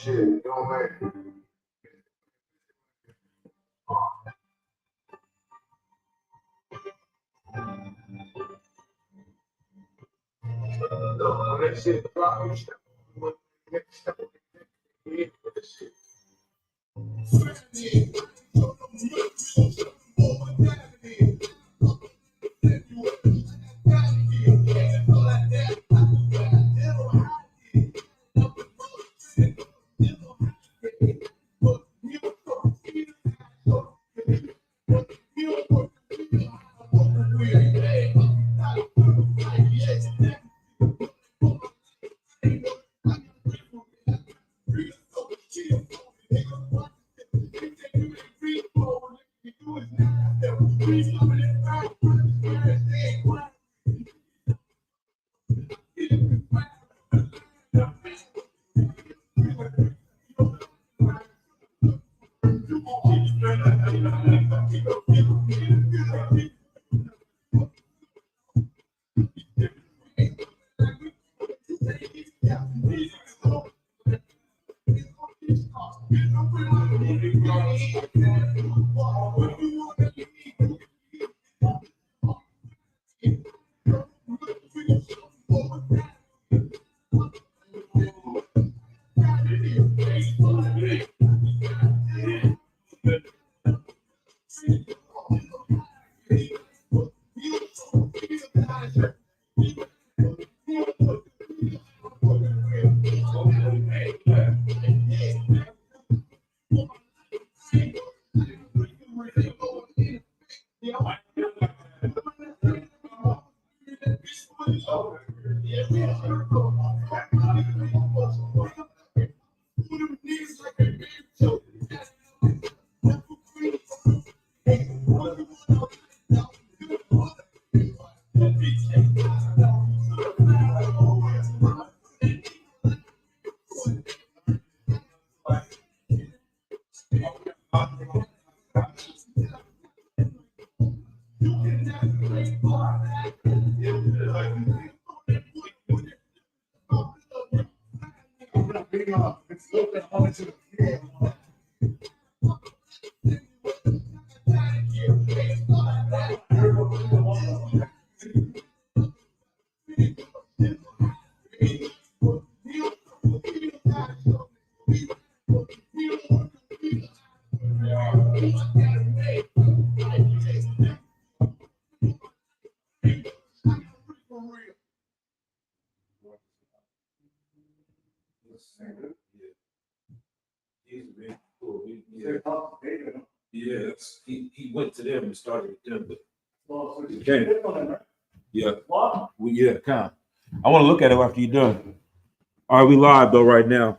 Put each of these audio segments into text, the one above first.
Shit, young man. When that shit drop, you step on the next step on the head with the shit. Yes, he went to them and started with them, but he can't. Yeah, come. I want to look at it after you're done. All right, we live though right now.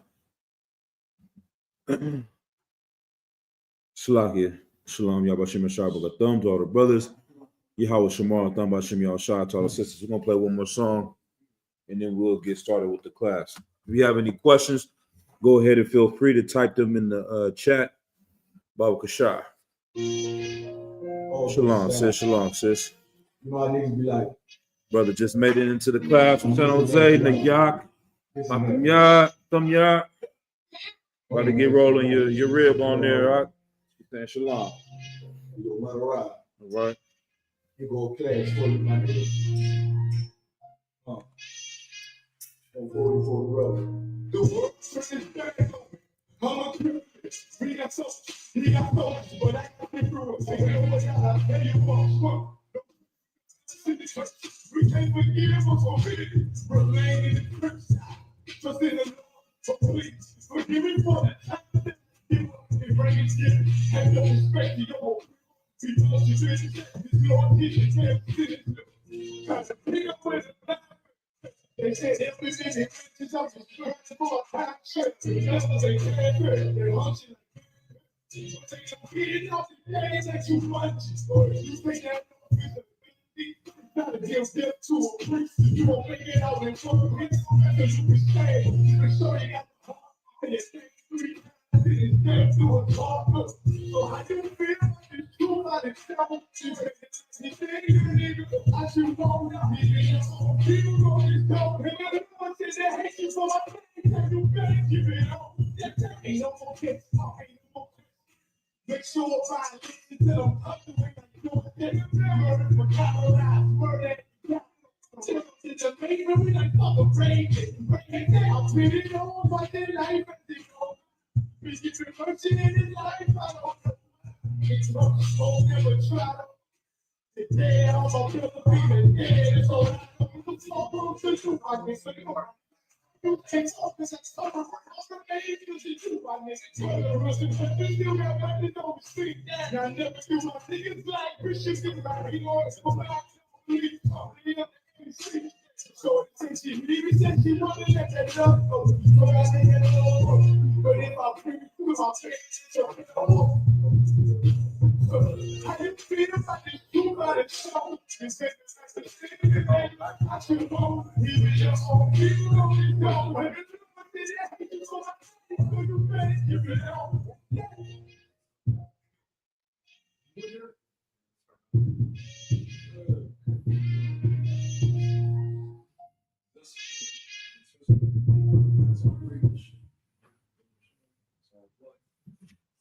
Shalakia, Shalom, Yabashim Shabbat, Thumb to all the brothers. Yahweh Shamar, Thumb Bashim Yahshua to all the sisters. We're gonna play one more song and then we'll get started with the class. If you have any questions, go ahead and feel free to type them in the chat. Baba Kashar. Shalom, sis. Shalom, sis. You know, I need to be like, Brother just made it into the class from San Jose. Nayak, Makamya, Thumya. About to get rolling your rib on there, right? Saying shalom. you go run around. All right. You go class for you, my nigga. For brother. The world is bad. I'm a criminal. We got so, but I can't through it. Say, what y'all tell you about. We can't forgive us for it. Remain in the Christ. Just in the Lord, so please forgive me for that. You bring it together. Have no respect to your whole. Because you did it. This Lord did it. Because pick up with it. They said everything is up to for a half shirt. That's what they said. They hunt you. You take a kid off the days that you want. You think that gotta give step to a priest. You won't make it out in 4 weeks. Because you can stay. You can show you got the heart. And it's 3 didn't step to a talker. So how you feel like it's true like it's devil? You think I should know now. People know this dog. And I don't want to say they hate you for my pain. And you better give it up. no more kids, ain't no more. Make sure I listen to them other way I do it. Murder for Colorado, murder. To the main we like fuck a break it down, spin it on, but then life as it goes. Biscuits reversing in his life, I don't know. It's not the soul, never try to. Today I'm gonna kill the people, dead, so I don't know. So to I can say, you can't talk this, it's all the age, because it's true, I nigga. Tell the rest of the still got nothing on the street. Now I never do my niggas like Christians, like he wants to go back to the so since she really said she wanted to let that love go, so I think it's over. But if I bring it through, I'll take it to the how you feel about this? You got it show. Instead of the thing that I should know, even just on people don't know. When it's so you better give it out.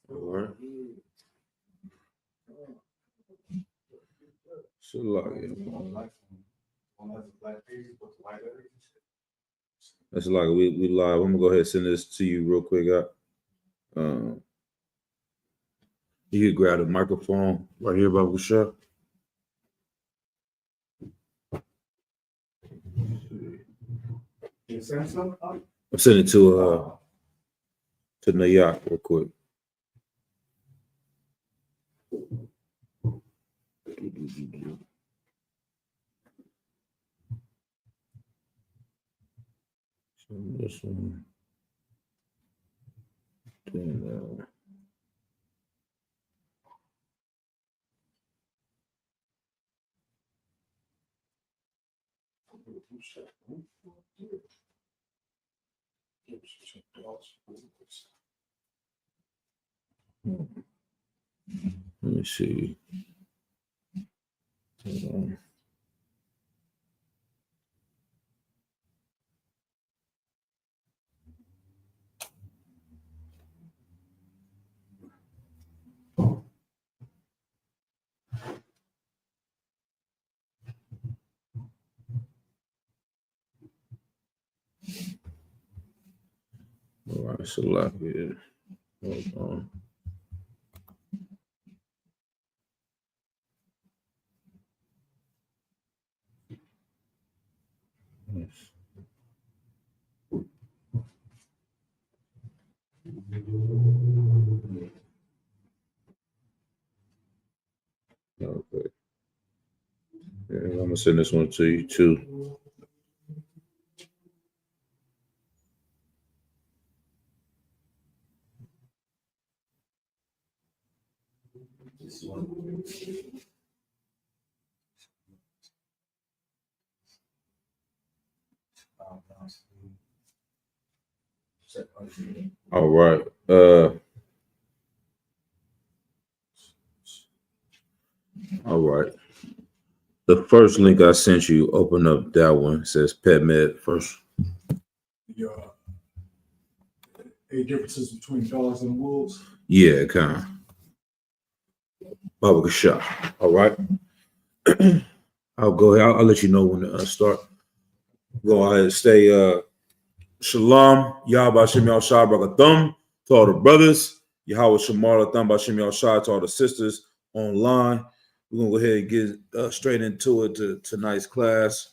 All right. So that's like we live. I'm gonna go ahead and send this to you real quick. You can grab the microphone right here, Baba Shah. I'm sending it to Nayak real quick. This one. Then, let me see. Hold on. All right, so like it. Hold on. Yes. Okay. Yeah, I'm gonna send this one to you too. All right. All right. The first link I sent you, open up that one. It says PetMed first. The 8 differences between dogs and wolves. Yeah, kind of. Baba Shah. All right. I'll go ahead. I'll let you know when to start. Go ahead and stay. Shalom. Yahweh Shem Yahshua Barakathum to all the brothers. Yahweh Shamar Latham Bashem Yahshua to all the sisters online. We're going to go ahead and get straight into it to tonight's class.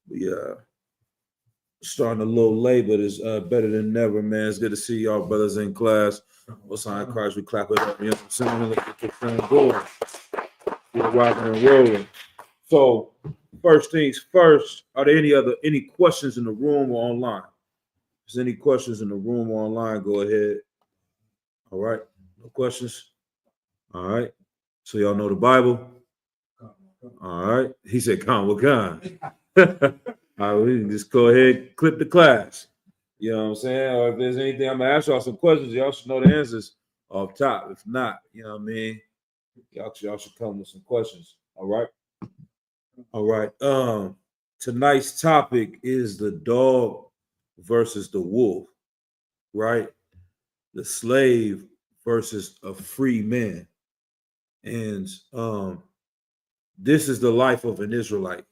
We starting a little late, but it's better than never, man. It's good to see y'all brothers in class. What's on Christ? We clap it up. You know what I'm saying? Let's get this thing going. We're rocking and rolling. So, first things first, are there any questions in the room or online? If there's any questions in the room or online, go ahead. All right. No questions? All right. So y'all know the Bible? All right. He said, "Come, what kind?" All right, we can just go ahead and clip the class. You know what I'm saying? Or if there's anything, I'm gonna ask y'all some questions. Y'all should know the answers off top. If not, you know what I mean? Y'all should come with some questions. All right. All right. Tonight's topic is the dog versus the wolf, right? the slave versus a free man. And this is the life of an Israelite.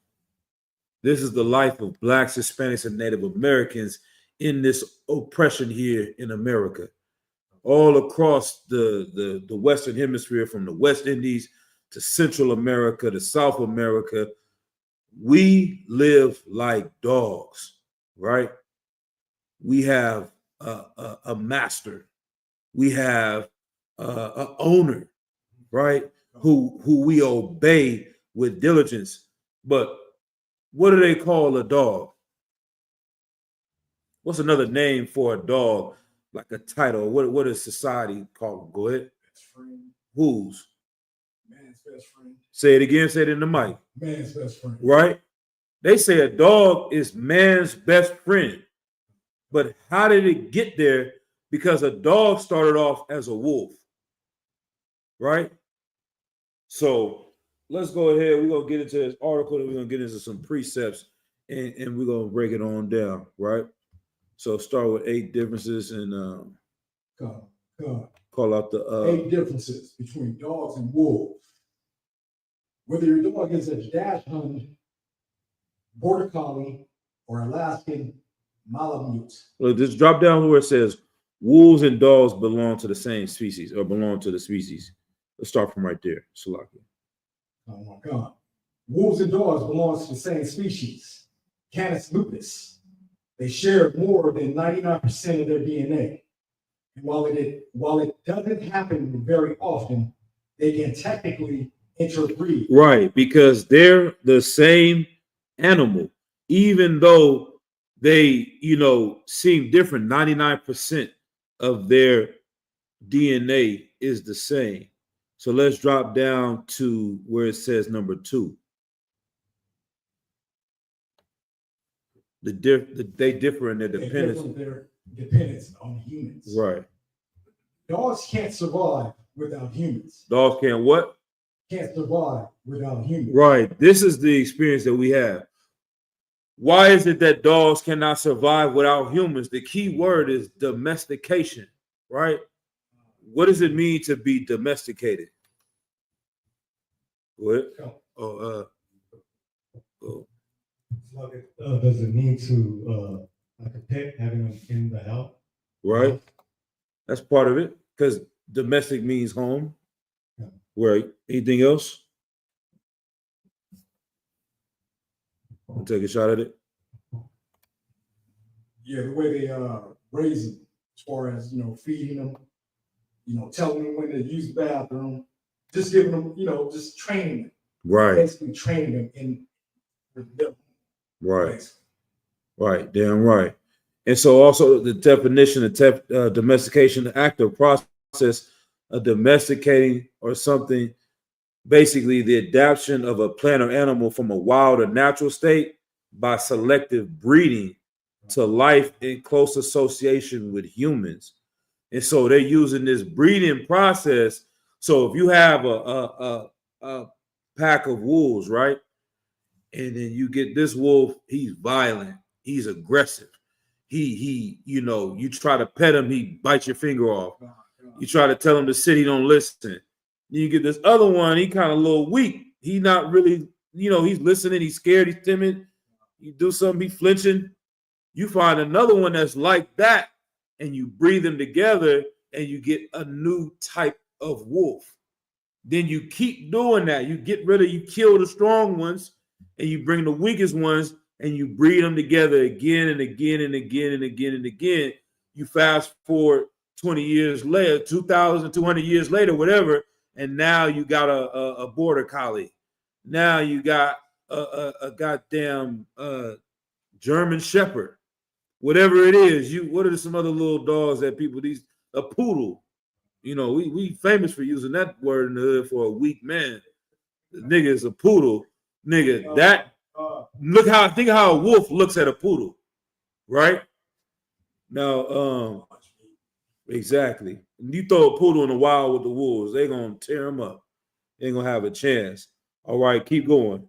This is the life of blacks, Hispanics, and Native Americans in this oppression here in America. All across the Western Hemisphere, from the West Indies to Central America to South America, we live like dogs, right? We have a master. We have an owner, right? Who we obey with diligence. But what do they call a dog? What's another name for a dog? Like a title. What is society called? Go ahead. Best friend. Whose? Man's best friend. Say it again. Say it in the mic. Man's best friend. Right? They say a dog is man's best friend. But how did it get there? Because a dog started off as a wolf. Right? So let's go ahead. We're going to get into this article and we're going to get into some precepts and we're going to break it on down. Right? So start with 8 differences and call out the 8 differences between dogs and wolves. Whether your dog is a dachshund, border collie, or Alaskan Malamute. Look, just drop down where it says wolves and dogs belong to the same species or belong to the species. Let's start from right there. Salaki. Oh my God. Wolves and dogs belong to the same species, Canis lupus. They share more than 99% of their DNA. And while it doesn't happen very often, they can technically interbreed. Right, because they're the same animal, even though they, seem different. 99% of their DNA is the same. So let's drop down to where it says number 2. They differ in their dependence. Their dependence on humans. Right. Dogs can't survive without humans. Dogs can't what? Can't survive without humans. Right. This is the experience that we have. Why is it that dogs cannot survive without humans? The key word is domestication, right? What does it mean to be domesticated? What? Oh. Does it mean to like a pet, having them in the house? Right. That's part of it, because domestic means home. Yeah. Right. Anything else? I'll take a shot at it. Yeah, the way they raise them, as far as feeding them, telling them when to use the bathroom, just giving them, just training them. Right. Basically training them in the right. Right. Damn right. And so also the definition of domestication, the active process of domesticating or something, basically the adaptation of a plant or animal from a wild or natural state by selective breeding to life in close association with humans. And so they're using this breeding process. So if you have a pack of wolves, right? And then you get this wolf, he's violent, he's aggressive. He, you try to pet him, he bites your finger off. You try to tell him to sit, he don't listen. You get this other one, he kind of a little weak. He not really, he's listening, he's scared, he's timid. You do something, he flinching. You find another one that's like that, and you breed them together, and you get a new type of wolf. Then you keep doing that. You kill the strong ones, and you bring the weakest ones, and you breed them together again and again and again and again and again. You fast forward 20 years later, 2,200 years later, whatever, and now you got a border collie. Now you got a goddamn German Shepherd, whatever it is. What are some other little dogs that a poodle? We famous for using that word in the hood for a weak man. The nigga is a poodle. Nigga, think how a wolf looks at a poodle, right? Now, exactly. You throw a poodle in the wild with the wolves, they're gonna tear him up. They ain't gonna have a chance. All right, keep going.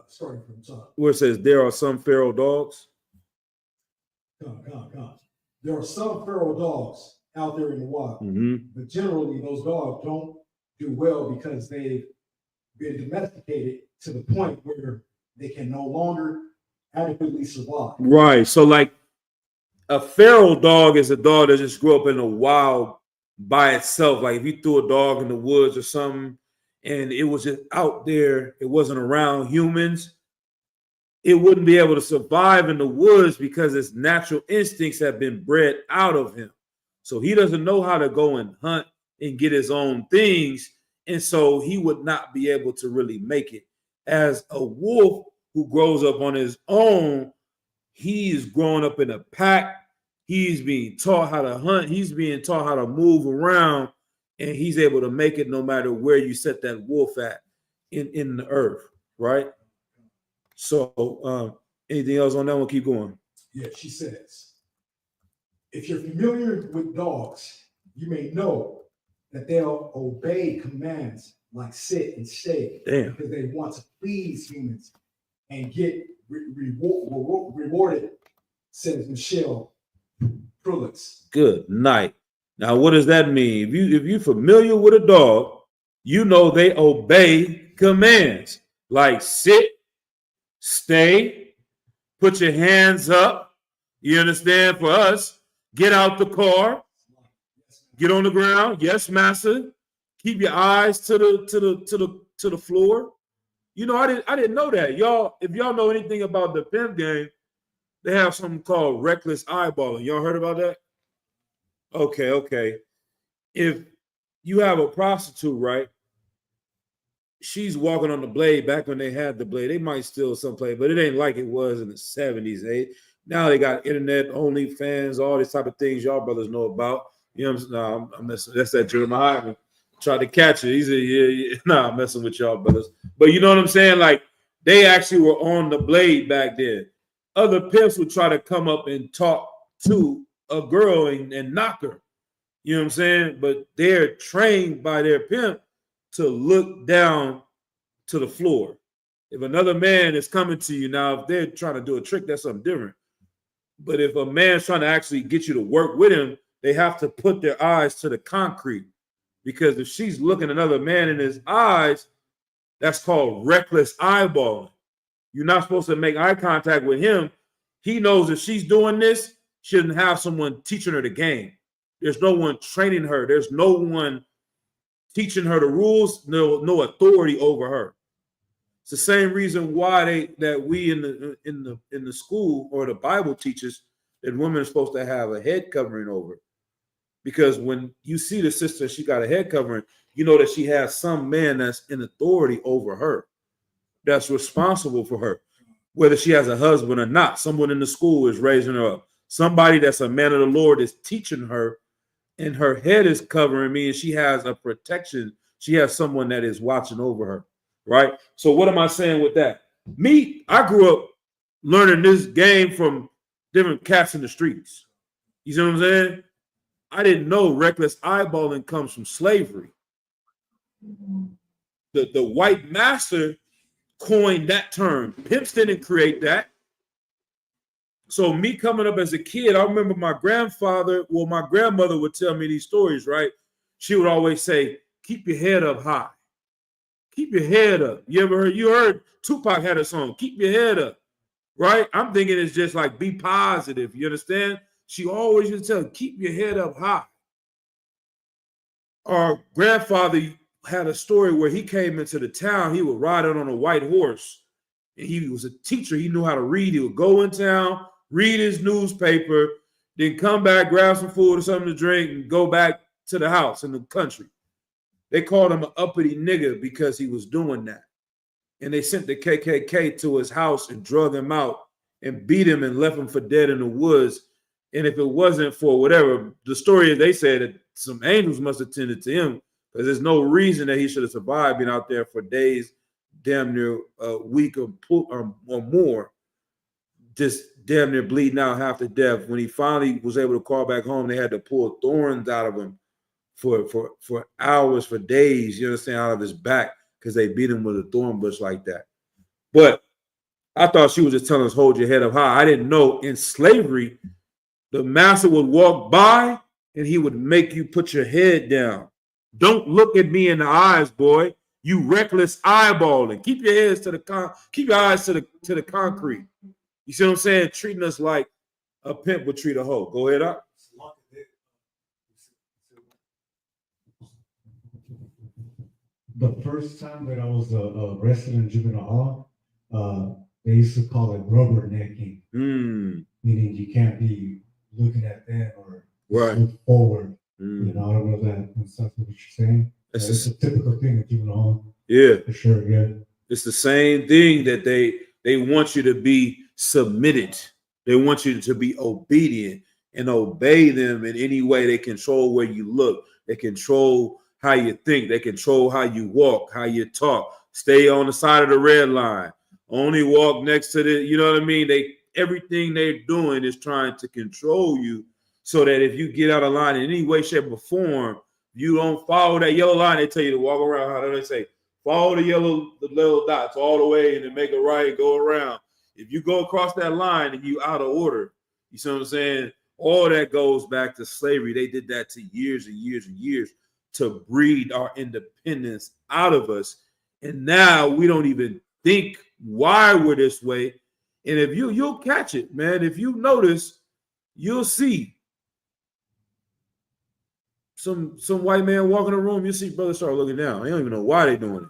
Sorry for the top. Where it says there are some feral dogs. Come. there are some feral dogs out there in the wild, but generally those dogs don't do well because they've been domesticated to the point where they can no longer adequately survive. Right. So, like, a feral dog is a dog that just grew up in the wild by itself. Like if you threw a dog in the woods or something and it was just out there, it wasn't around humans, it wouldn't be able to survive in the woods because its natural instincts have been bred out of him. So he doesn't know how to go and hunt and get his own things. And so he would not be able to really make it. As a wolf who grows up on his own, he's growing up in a pack. He's being taught how to hunt. He's being taught how to move around, and he's able to make it no matter where you set that wolf at in the earth, right? So anything else on that one? Keep going. Yeah, she says, if you're familiar with dogs, you may know that they'll obey commands like sit and stay. Damn. Because they want to please humans and get rewarded, says Michelle Prulix. Good night. Now, what does that mean? If you're familiar with a dog, you know they obey commands like sit, stay, put your hands up. You understand? For us, get out the car, get on the ground. Yes, master. Keep your eyes to the floor. You know, I didn't know that. Y'all, if y'all know anything about the pimp game, they have something called reckless eyeballing. Y'all heard about that? Okay. If you have a prostitute, right? She's walking on the blade. Back when they had the blade, they might steal someplace, but it ain't like it was in the 70s. Now they got internet, OnlyFans, all these type of things y'all brothers know about. You know what I'm saying? No, I'm messing. That's that Jeremiah Hyman. Tried to catch it. He said, yeah. Nah, I'm messing with y'all brothers. But you know what I'm saying? Like, they actually were on the blade back then. Other pimps would try to come up and talk to a girl and knock her. You know what I'm saying? But they're trained by their pimp to look down to the floor. If another man is coming to you now, if they're trying to do a trick, that's something different. But if a man's trying to actually get you to work with him, they have to put their eyes to the concrete. Because if she's looking another man in his eyes, that's called reckless eyeballing. You're not supposed to make eye contact with him. He knows if she's doing this, she doesn't have someone teaching her the game. There's no one training her. There's no one teaching her the rules, no authority over her. It's the same reason why we in the school or the Bible teaches that women are supposed to have a head covering over. Because when you see the sister, she got a head covering, you know that she has some man that's in authority over her, that's responsible for her, whether she has a husband or not. Someone in the school is raising her up. Somebody that's a man of the Lord is teaching her, and her head is covering me, and she has a protection. She has someone that is watching over her, right? So what am I saying with that? I grew up learning this game from different cats in the streets. You see what I'm saying? I didn't know reckless eyeballing comes from slavery. The white master coined that term. Pimps didn't create that. So me coming up as a kid, I remember my grandmother would tell me these stories, right? She would always say, keep your head up high. Keep your head up. You heard Tupac had a song, keep your head up, right? I'm thinking it's just like be positive, you understand? She always used to tell, keep your head up high. Our grandfather had a story where he came into the town. He would ride on a white horse. And he was a teacher. He knew how to read. He would go in town, read his newspaper, then come back, grab some food or something to drink, and go back to the house in the country. They called him an uppity nigger because he was doing that. And they sent the KKK to his house and drug him out and beat him and left him for dead in the woods. And if it wasn't for whatever, the story is they said that some angels must have tended to him, because there's no reason that he should have survived being out there for days, damn near a week or more, just damn near bleeding out half to death. When he finally was able to call back home, they had to pull thorns out of him for hours, for days, you understand, out of his back, because they beat him with a thorn bush like that. But I thought she was just telling us, hold your head up high. I didn't know in slavery, The master would walk by and he would make you put your head down. Don't look at me in the eyes, boy. You reckless eyeballing. Keep your heads to the keep your eyes to the concrete. You see what I'm saying? Treating us like a pimp would treat a hoe. Go ahead up. The first time that I was arrested in juvenile hall, they used to call it rubbernecking, meaning you can't be looking at them or look forward. You know, I don't know if that makes sense what you're saying. It's a typical thing at juvenile hall. Yeah, for sure. Yeah, it's the same thing that they want you to be submitted. They want you to be obedient and obey them in any way. They control where you look. They control how you think. They control how you walk, how you talk. Stay on the side of the red line. Only walk next to the, you know what I mean? Everything they're doing is trying to control you so that if you get out of line in any way, shape, or form, you don't follow that yellow line. They tell you to walk around. How do they say? Follow the little dots all the way and then make a right, go around. If you go across that line and you out of order, you see what I'm saying? All that goes back to slavery. They did that to years and years and years to breed our independence out of us. And now we don't even think why we're this way. And if you'll catch it, man. If you notice, you'll see some white man walk in the room. You see brothers start looking down. They don't even know why they're doing it.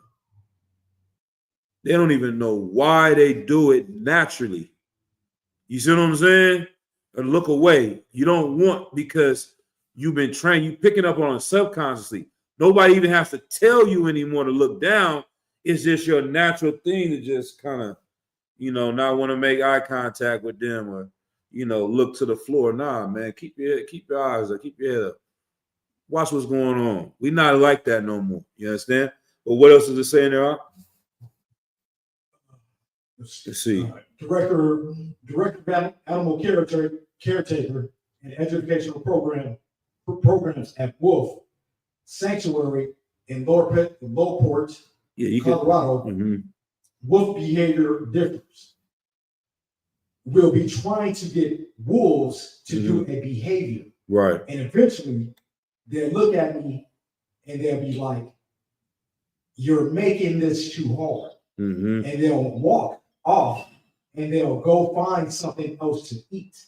They don't even know why they do it naturally. You see what I'm saying? Or look away. You don't want, because you've been trained. You picking up on it subconsciously. Nobody even has to tell you anymore to look down. It's just your natural thing to just kind of, not want to make eye contact with them or, look to the floor. Nah, man, keep your eyes up, keep your head up. Watch what's going on. We're not like that no more. You understand? But what else is it saying there? Let's see. Director of Animal Caretaker and Educational Programs at Wolf Sanctuary in Lowport, Colorado. Wolf behavior differs. We'll be trying to get wolves to do a behavior. Right. And eventually they'll look at me and they'll be like, you're making this too hard. And they'll walk off and they'll go find something else to eat.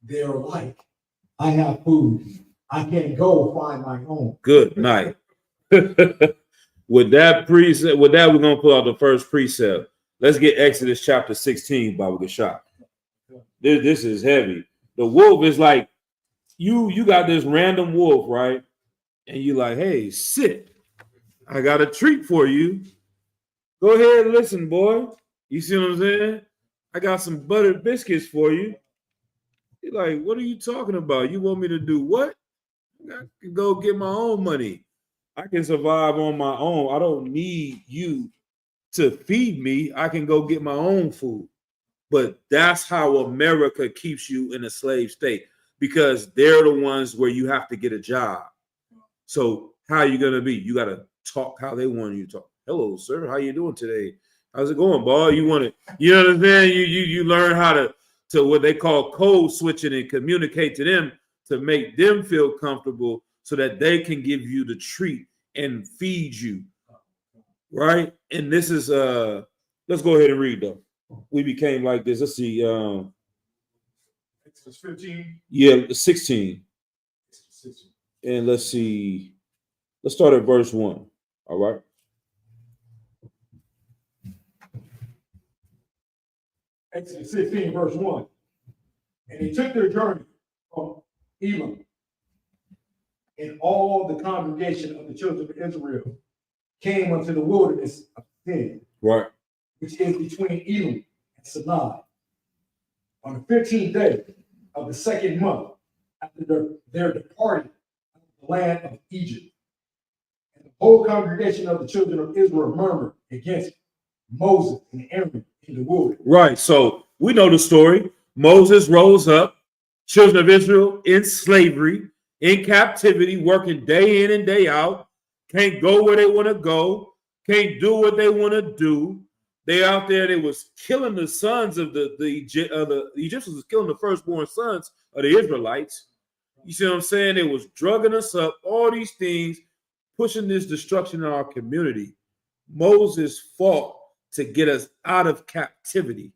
They're like, I have food. I can go find my own. Good night. With that, we're going to pull out the first precept. Let's get Exodus chapter 16, Baba Gashak. This is heavy. The wolf is like, you got this random wolf, right? And you're like, hey, sit. I got a treat for you. Go ahead and listen, boy. You see what I'm saying? I got some buttered biscuits for you. You're like, what are you talking about? You want me to do what? I can go get my own money. I can survive on my own. I don't need you to feed me. I can go get my own food. But that's how America keeps you in a slave state, because they're the ones where you have to get a job. So how are you going to be? You got to talk how they want you to talk. Hello, sir. How you doing today? How's it going, boy? You want to, you know what I'm saying? You learn how to what they call code switching and communicate to them to make them feel comfortable so that they can give you the treat and feed you. Right? And this is let's go ahead and read though. We became like this. Let's see. Exodus 15. Yeah, 16. And let's see. Let's start at verse 1. All right. Exodus 16, verse 1. And they took their journey from Elim, and all the congregation of the children of Israel came unto the wilderness of Sin, right, which is between Elim and Sinai, on the 15th day of the second month after their departing from the land of Egypt. And the whole congregation of the children of Israel murmured against Moses and Aaron in the wilderness. Right. So we know the story. Moses rose up, children of Israel in slavery, in captivity, working day in and day out, can't go where they want to go, can't do what they want to do. They out there, they was killing the sons of the Egyptians was killing the firstborn sons of the Israelites. You see what I'm saying? They was drugging us up, all these things, pushing this destruction in our community. Moses fought to get us out of captivity.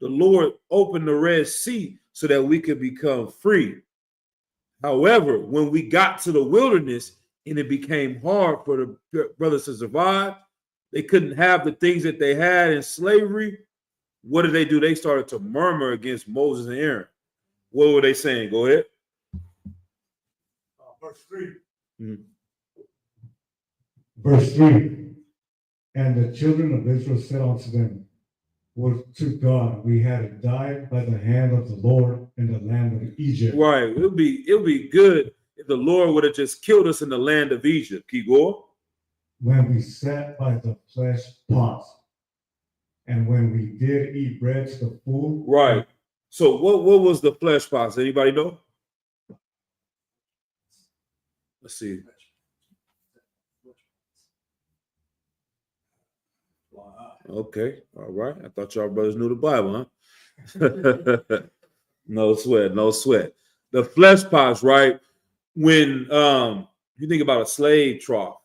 The Lord opened the Red Sea so that we could become free. However, when we got to the wilderness and it became hard for the brothers to survive, they couldn't have the things that they had in slavery. What did they do? They started to murmur against Moses and Aaron. What were they saying? Go ahead. Verse 3. Mhm. Verse 3. And the children of Israel said unto them, would to God we had died by the hand of the Lord in the land of Egypt. Right. It'll be good if the Lord would have just killed us in the land of Egypt. Keep going. When we sat by the flesh pots, and when we did eat bread to the full. Right. So what was the flesh pots? Anybody know? Let's see. Okay. All right. I thought y'all brothers knew the Bible, huh? No sweat. No sweat. The flesh pots, right? When you think about a slave trough,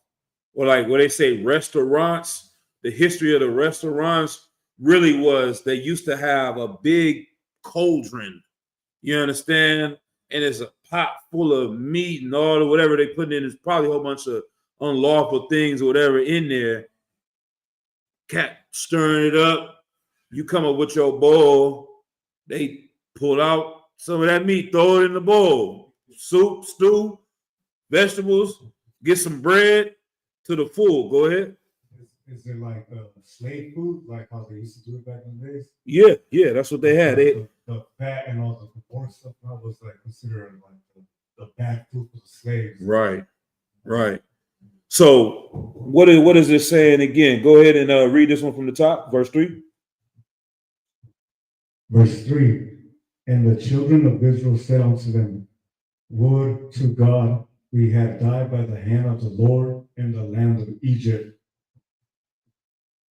or like what they say restaurants, the history of the restaurants really was they used to have a big cauldron, you understand? And it's a pot full of meat and all the whatever they put in. There's probably a whole bunch of unlawful things or whatever in there. Cat stirring it up. You come up with your bowl. They pull out some of that meat, throw it in the bowl. Soup, stew, vegetables, get some bread to the full. Go ahead. Is it like slave food, like how they used to do it back in the days? Yeah, that's what they had. The fat and all the pork stuff that was like considered like the bad food for the slaves. Right. So what is this saying again? Go ahead and read this one from the top, verse 3. Verse 3. And the children of Israel said unto them, would to God we had died by the hand of the Lord in the land of Egypt,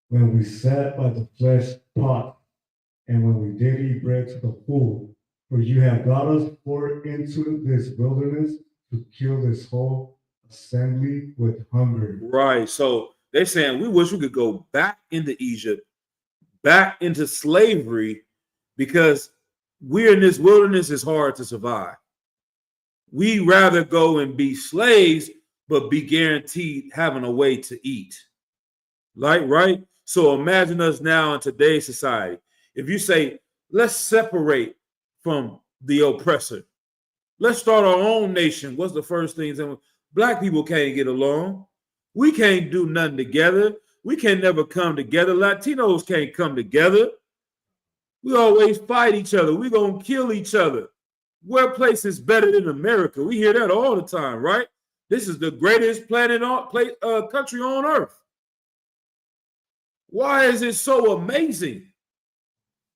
when we sat by the flesh pot, and when we did eat bread to the full. For you have got us forth into this wilderness to kill this whole assembly with hunger. Right. So they're saying we wish we could go back into Egypt, back into slavery, because we're in this wilderness. It's hard to survive. We rather go and be slaves, but be guaranteed having a way to eat. Right? So imagine us now in today's society. If you say, let's separate from the oppressor. Let's start our own nation. What's the first thing? Black people can't get along. We can't do nothing together. We can never come together. Latinos can't come together. We always fight each other. We're going to kill each other. What place is better than America? We hear that all the time, right? This is the greatest country on earth. Why is it so amazing?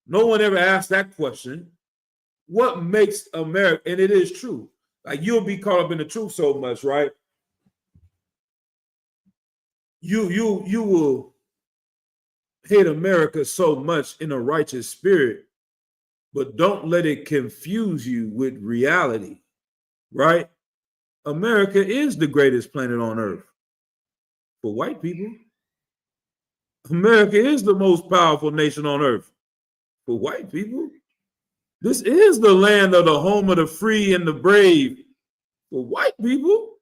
No one ever asked that question. What makes America, and it is true. Like you'll be caught up in the truth so much, right? You will hate America so much in a righteous spirit, but don't let it confuse you with reality, right? America is the greatest planet on earth for white people. America is the most powerful nation on earth for white people. This is the land of the home of the free and the brave for white people.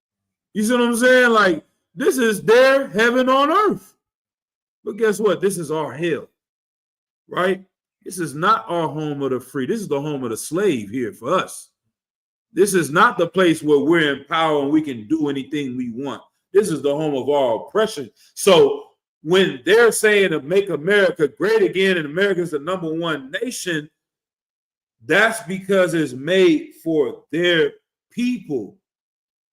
You see what I'm saying? Like, this is their heaven on earth. But guess what? This is our hell, right? This is not our home of the free. This is the home of the slave here for us. This is not the place where we're in power and we can do anything we want. This is the home of our oppression. So when they're saying to make America great again and America's the number one nation, that's because it's made for their people.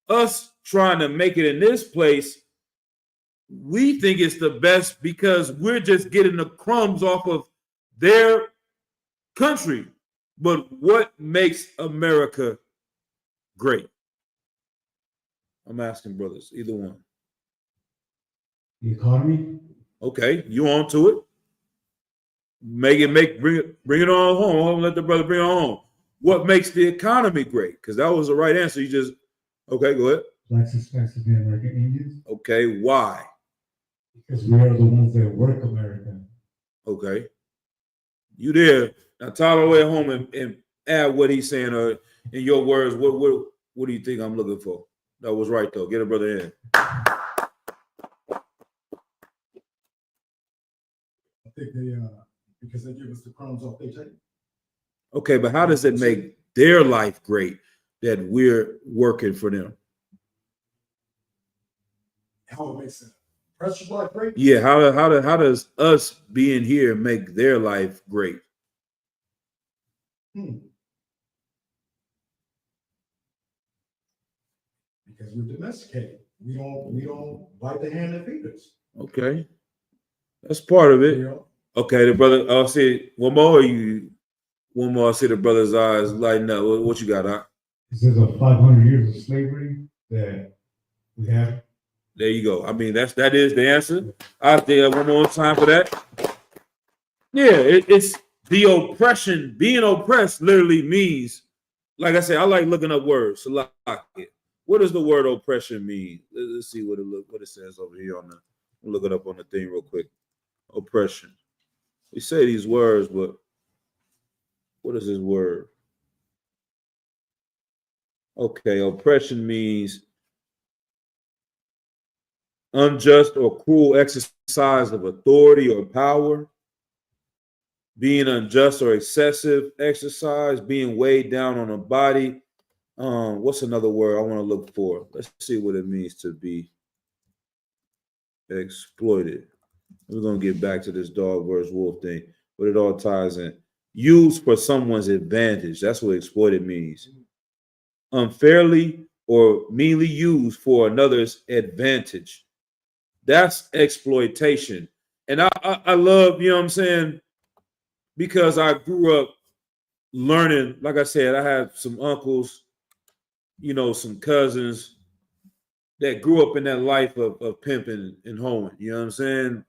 Us trying to make it in this place, we think it's the best because we're just getting the crumbs off of their country. But what makes America great? I'm asking brothers, either one. The economy. Okay, you on to it? Bring it on home. Let the brother bring it on home. What makes the economy great? Because that was the right answer. You just okay. Go ahead. Blacks, Hispanics, and American Indians. Okay, why? Because we are the ones that work America. Okay, you there now? Tyler, away at home and add what he's saying, or in your words, what do you think I'm looking for? That was right though. Get a brother in. I think they because they give us the crumbs off their table. Okay, but how does it make their life great that we're working for them? How it makes sense. Precious life great. Yeah, how does us being here make their life great? Because we're domesticated. We don't bite the hand that feeds us. Okay, that's part of it. You know? Okay, the brother. I'll see one more. One more. I see the brother's eyes lighting up. What you got, Doc? This is a 500 years of slavery that we have. There you go. I mean, that is the answer. I think one more time for that. Yeah, it's the oppression. Being oppressed literally means, like I said, I like looking up words. What does the word oppression mean? Let's see what it says over here on the. I'll look it up on the thing real quick. Oppression. We say these words, but what is this word? Okay, oppression means unjust or cruel exercise of authority or power, being unjust or excessive exercise, being weighed down on a body. What's another word I want to look for? Let's see what it means to be exploited. We're going to get back to this dog versus wolf thing, but it all ties in. Used for someone's advantage. That's what exploited means. Unfairly or meanly used for another's advantage. That's exploitation. And I love, you know what I'm saying, because I grew up learning, like I said, I had some uncles, you know, some cousins that grew up in that life of pimping and hoeing, you know what I'm saying?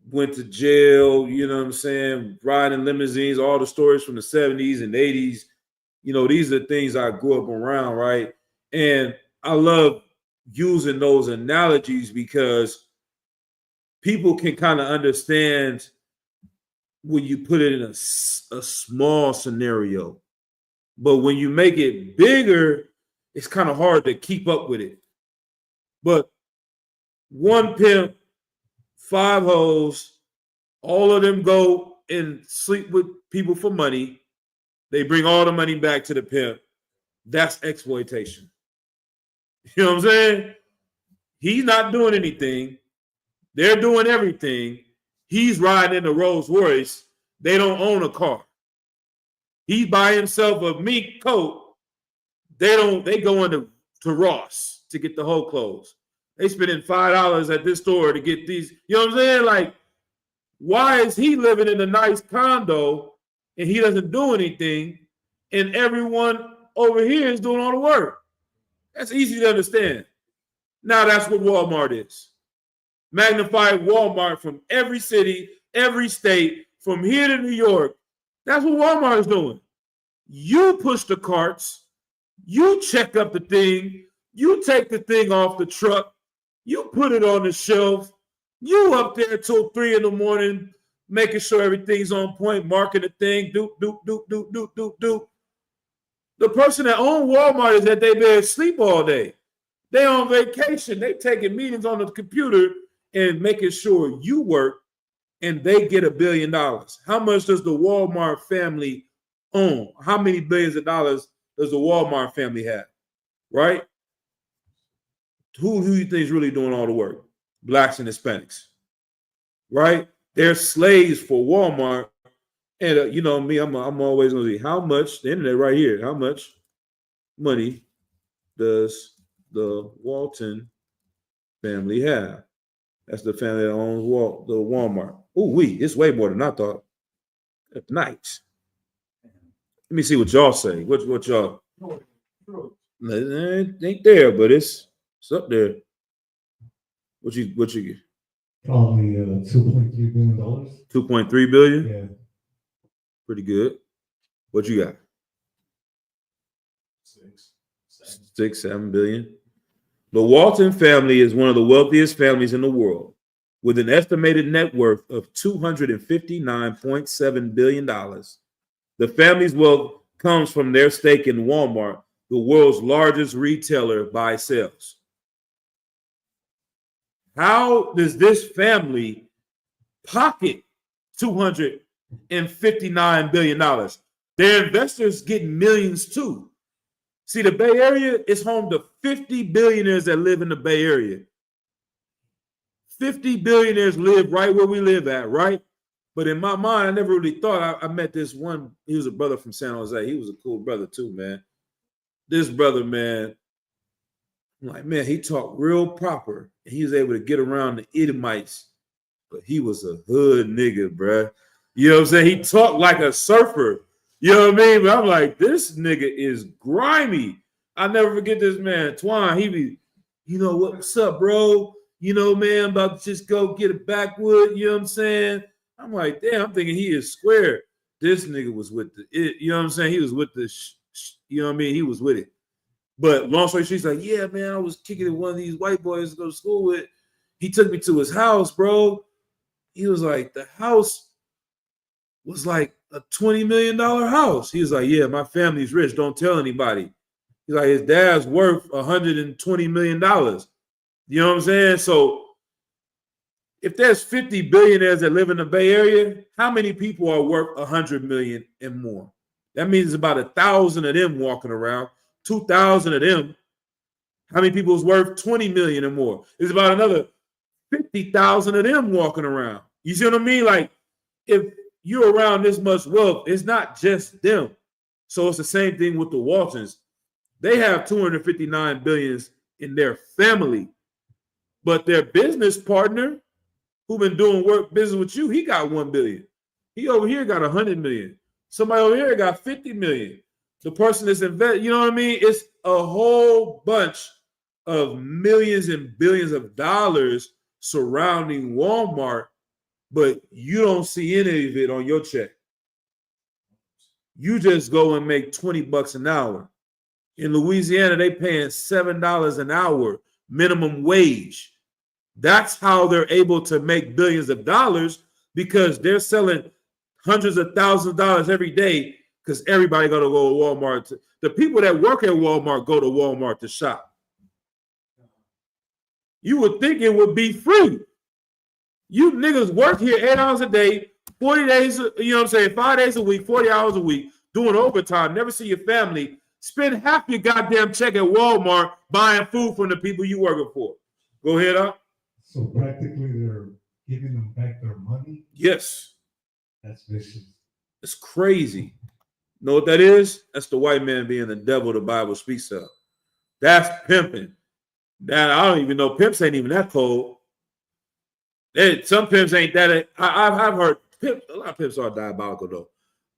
Went to jail, you know what I'm saying, riding limousines, all the stories from the 70s and 80s. You know, these are things I grew up around, right? And I love using those analogies because people can kind of understand when you put it in a small scenario. But when you make it bigger, it's kind of hard to keep up with it. But one pimp, 5 hoes, all of them go and sleep with people for money. They bring all the money back to the pimp. That's exploitation. You know what I'm saying? He's not doing anything. They're doing everything. He's riding in a Rolls Royce. They don't own a car. He buy himself a mink coat. They go into Ross to get the whole clothes. They spending $5 at this store to get these. You know what I'm saying? Like, why is he living in a nice condo and he doesn't do anything, and everyone over here is doing all the work? That's easy to understand. Now that's what Walmart is. Magnified Walmart from every city, every state, from here to New York. That's what Walmart is doing. You push the carts, you check up the thing, you take the thing off the truck, you put it on the shelf, you up there till 3 a.m, making sure everything's on point, marking the thing, do. The person that owns Walmart is at their bed sleep all day. They on vacation. They taking meetings on the computer and making sure you work, and they get $1 billion. How much does the Walmart family own? How many billions of dollars does the Walmart family have? Right? Who do you think is really doing all the work? Blacks and Hispanics. Right? They're slaves for Walmart. And you know me, I'm always going to see how much, the internet right here, how much money does the Walton family have? That's the family that owns the Walmart. Oh, it's way more than I thought. Nice. Let me see what y'all say. What y'all? It ain't there, but it's up there. What you get? Probably $2.3 billion. 2.3 billion. Yeah. Pretty good. What you got? 6, 7 billion. The Walton family is one of the wealthiest families in the world, with an estimated net worth of $259.7 billion. The family's wealth comes from their stake in Walmart, the world's largest retailer by sales. How does this family pocket $259 billion? Their investors get millions too. See, the Bay Area is home to 50 billionaires that live in the Bay Area. 50 billionaires live right where we live at, right? But in my mind, I never really thought. I met this one. He was a brother from San Jose. He was a cool brother too, man. This brother, man, I'm like, man, he talked real proper. He was able to get around the Edomites, but he was a hood nigga, bruh. You know what I'm saying? He talked like a surfer. You know what I mean? But I'm like, this nigga is grimy. I'll never forget this man, Twine. He be, you know, what's up, bro? You know, man, I'm about to just go get a backwood. You know what I'm saying? I'm like, damn, I'm thinking he is square. This nigga was with you know what I'm saying? He was with the, you know what I mean? He was with it. But long story short, he's like, yeah, man, I was kicking it with one of these white boys to go to school with. He took me to his house, bro. He was like, the house was like a $20 million house. He was like, yeah, my family's rich. Don't tell anybody. He's like, his dad's worth $120 million. You know what I'm saying? So if there's 50 billionaires that live in the Bay Area, how many people are worth 100 million and more? That means about 1,000 of them walking around, 2,000 of them. How many people is worth 20 million or more? It's about another 50,000 of them walking around. You see what I mean? Like, if you're around this much wealth, it's not just them. So it's the same thing with the Waltons. They have 259 billions in their family, but their business partner, who been doing business with you, he got 1 billion. He over here got 100 million. Somebody over here got 50 million. The person that's invested, you know what I mean? It's a whole bunch of millions and billions of dollars surrounding Walmart, but you don't see any of it on your check. You just go and make $20 an hour. In Louisiana, they paying $7 an hour minimum wage. That's how they're able to make billions of dollars, because they're selling hundreds of thousands of dollars every day, because everybody got to go to Walmart. The people that work at Walmart go to Walmart to shop. You would think it would be free. You niggas work here 8 hours a day, 40 days, you know what I'm saying, 5 days a week, 40 hours a week, doing overtime, never see your family, spend half your goddamn check at Walmart buying food from the people you working for. Go ahead, up. So practically they're giving them back their money? Yes. That's vicious. It's crazy. Know what that is? That's the white man being the devil the Bible speaks of. That's pimping. That I don't even know. Pimps ain't even that cold. Some pimps ain't that. I've heard a lot of pimps are diabolical though.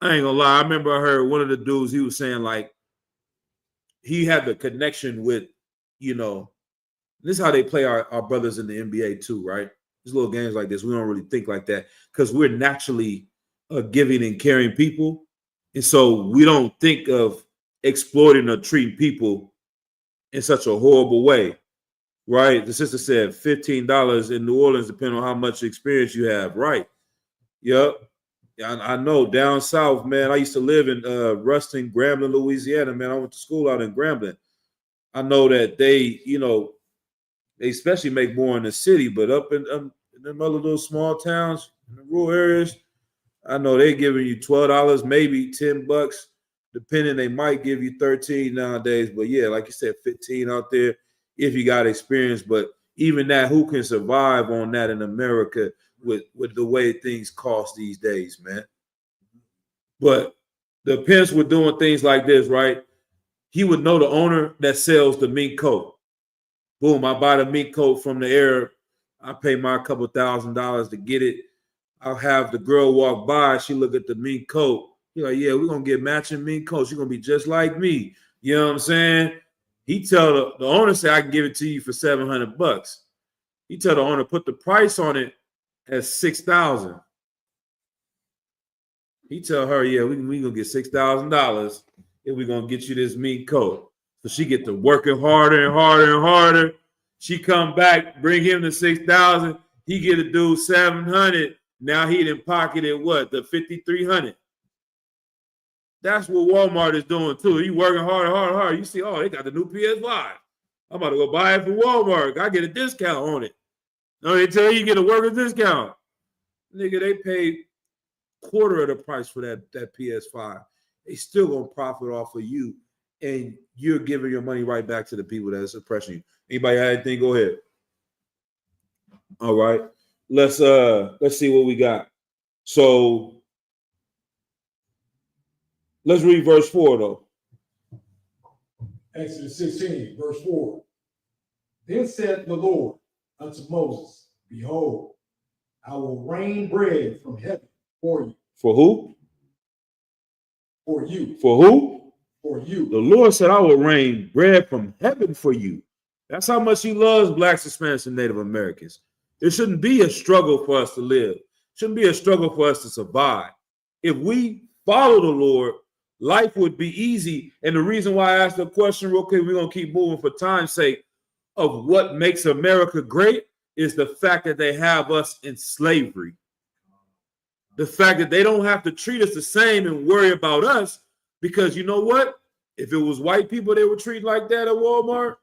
I ain't gonna lie. I remember I heard one of the dudes, he was saying like he had the connection with, you know, this is how they play our brothers in the NBA too, right? These little games like this, we don't really think like that because we're naturally giving and caring people. And so we don't think of exploiting or treating people in such a horrible way, right? The sister said $15 in New Orleans, depending on how much experience you have, right? Yep. I know down south, man. I used to live in Ruston, Grambling, Louisiana, man. I went to school out in Grambling. I know that they, you know, they especially make more in the city, but up in them other little small towns, in the rural areas, I know they're giving you $12, maybe $10, depending. They might give you 13 nowadays, but yeah, like you said, 15 out there if you got experience. But even that, who can survive on that in America with the way things cost these days, man? But the pimps were doing things like this, right? He would know the owner that sells the mink coat. Boom, I buy the mink coat from the Arab. I pay my couple $1,000s to get it. I'll have the girl walk by. She look at the mink coat. You're like, yeah, we're going to get matching mink coats. You're going to be just like me. You know what I'm saying? He tell the owner, say, I can give it to you for $700. He told the owner put the price on it at $6,000. He tell her, yeah, we gonna get $6,000 if we gonna get you this mink coat. So she get to working harder and harder and harder. She come back, bring him the 6,000. He get a dude 700. Now he done pocketed what, the 5,300. That's what Walmart is doing too. He working hard. You see, oh, they got the new PS5. I'm about to go buy it from Walmart. I get a discount on it. No, they tell you get a worker's discount. Nigga, they paid quarter of the price for that PS5. They still gonna profit off of you, and you're giving your money right back to the people that's oppressing you. Anybody have anything? Go ahead. All right. Let's see what we got. So let's read verse 4 though. Exodus 16, verse 4. Then said the Lord unto Moses, behold, I will rain bread from heaven for you. For who? For you. For who? For you. The Lord said, I will rain bread from heaven for you. That's how much he loves blacks, Hispanics, and Native Americans. It shouldn't be a struggle for us to live. It shouldn't be a struggle for us to survive. If we follow the Lord, life would be easy. And the reason why I asked the question real quick, we're going to keep moving for time's sake, of what makes America great is the fact that they have us in slavery. The fact that they don't have to treat us the same and worry about us, because you know what? If it was white people they would treat like that at Walmart,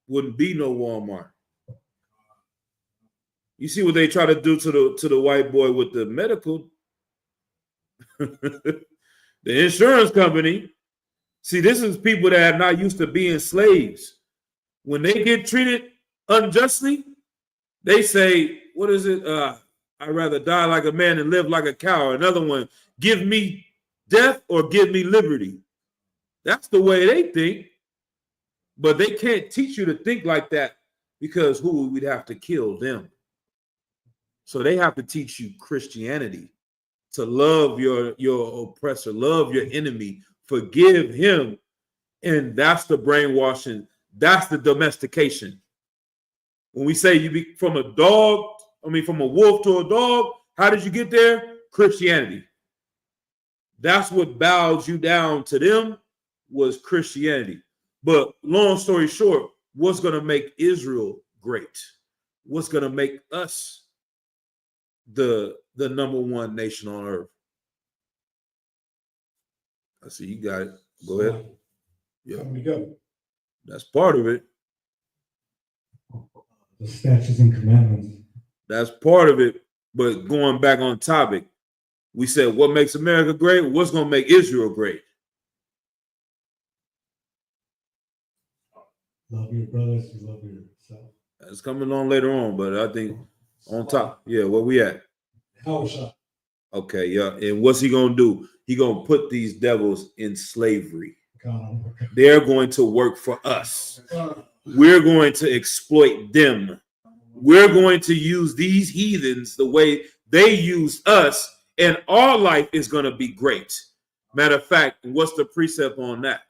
wouldn't be no Walmart. You see what they try to do to the white boy with the medical, the insurance company. See, this is people that are not used to being slaves. When they get treated unjustly, they say, what is it? I'd rather die like a man and live like a cow. Another one, give me death or give me liberty. That's the way they think. But they can't teach you to think like that, because who would have to kill them? So they have to teach you Christianity, to love your oppressor, love your enemy, forgive him. And that's the brainwashing. That's the domestication. When we say you be from a wolf to a dog, how did you get there? Christianity. That's what bowed you down to them, was Christianity. But long story short, what's going to make Israel great? What's going to make us the number one nation on earth? I see you got it. Go ahead. Yeah, Coming together. that's part of it. The statutes and commandments. That's part of it. But going back on topic, we said what makes America great? What's going to make Israel great? Love your brothers, you love yourself. That's coming on later on, but I think on top, yeah, where we at? Hawashai. Okay, yeah. And what's he gonna do? He gonna put these devils in slavery. They're going to work for us. We're going to exploit them. We're going to use these heathens the way they use us, and our life is going to be great. Matter of fact, what's the precept on that?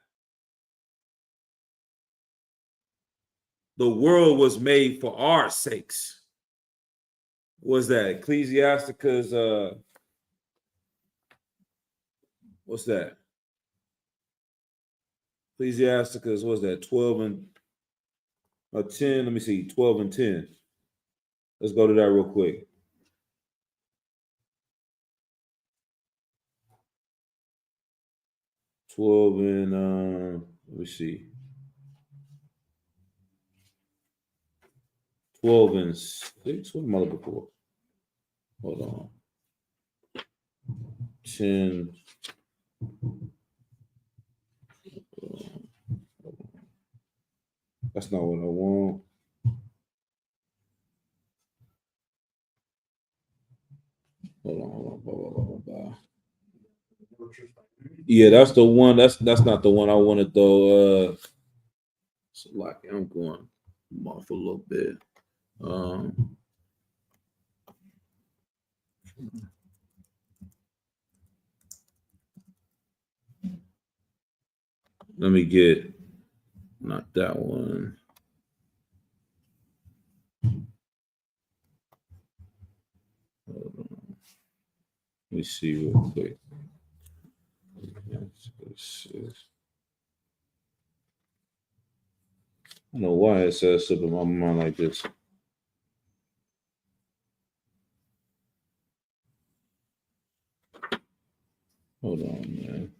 The world was made for our sakes. What's that? Ecclesiasticus, what's that? Ecclesiasticus, what's that? 12 and 10. Let me see, 12 and 10. Let's go to that real quick. Let me see. 12 and 6. What am I looking for? Hold on. 10. That's not what I want. Hold on. Yeah, that's the one. That's not the one I wanted though. So like I'm going off a little bit. Let me get not that one. me see real quick. I don't know why it says something in my mind like this. Hold on, man.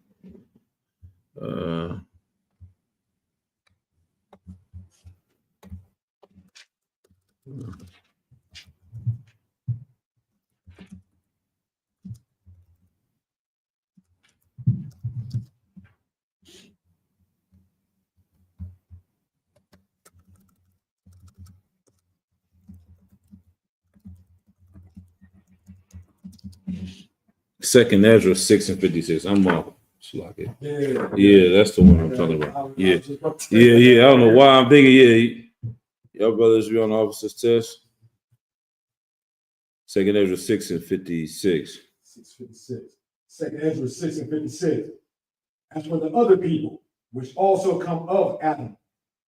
Second Ezra 6:56. I'm off. Yeah, that's the one I'm talking about. Yeah. I don't know why I'm thinking. Y'all brothers be on the officer's test. Second Ezra 6:56. 6:56. Second Ezra 6:56. As for the other people, which also come of Adam,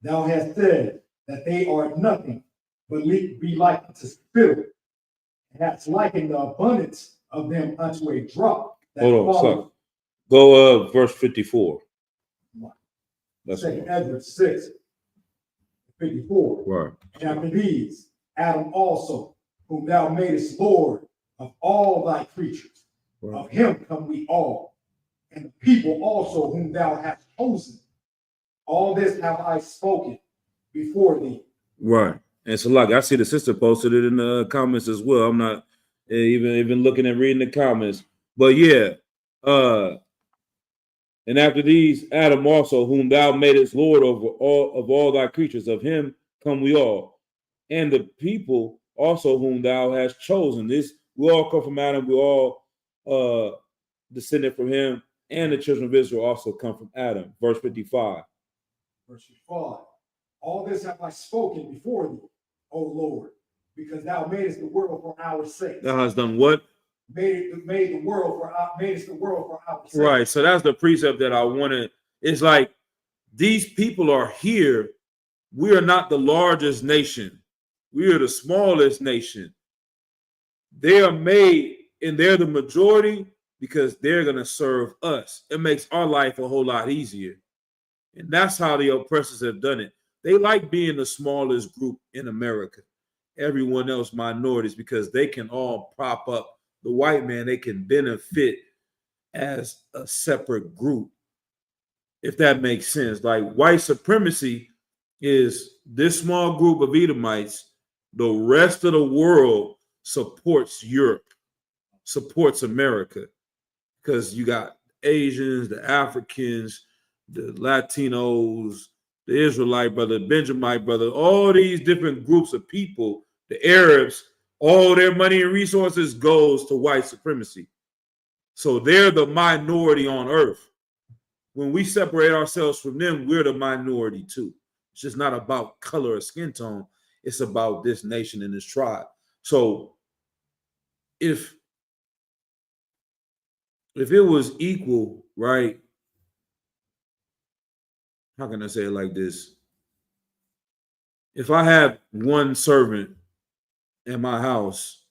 thou hast said that they are nothing, but be like unto spittle, and hast likened the abundance of them unto a drop. Hold on, stop. Go verse 54. That's Second Ezra 6:54. Right. And after these, Adam also, whom thou madest Lord of all thy creatures, right. Of him come we all, and the people also whom thou hast chosen. All this have I spoken before thee. Right. And so, like, I see the sister posted it in the comments as well. I'm not even looking and reading the comments, but yeah. And after these, Adam also, whom thou madest Lord over all thy creatures, of him come we all, and the people also whom thou hast chosen. This we all come from Adam. We all descended from him, and the children of Israel also come from Adam. Verse 55. Verse 55. All this have I spoken before thee, O Lord, because thou madest the world for our sake. Thou hast done what? Made the world for our sake. Right. So that's the precept that I wanted. It's like these people are here. We are not the largest nation. We are the smallest nation. They are made, and they're the majority because they're going to serve us. It makes our life a whole lot easier. And that's how the oppressors have done it. They like being the smallest group in America. Everyone else minorities, because they can all prop up the white man. They can benefit as a separate group, if that makes sense. Like white supremacy is this small group of Edomites. The rest of the world supports Europe, supports America, because you got Asians, the Africans, the Latinos, the Israelite brother, Benjamite brother, all these different groups of people, the Arabs, all their money and resources goes to white supremacy. So they're the minority on earth. When we separate ourselves from them, we're the minority too. It's just not about color or skin tone. It's about this nation and this tribe. So if it was equal, right? How can I say it like this? If I had one servant in my house,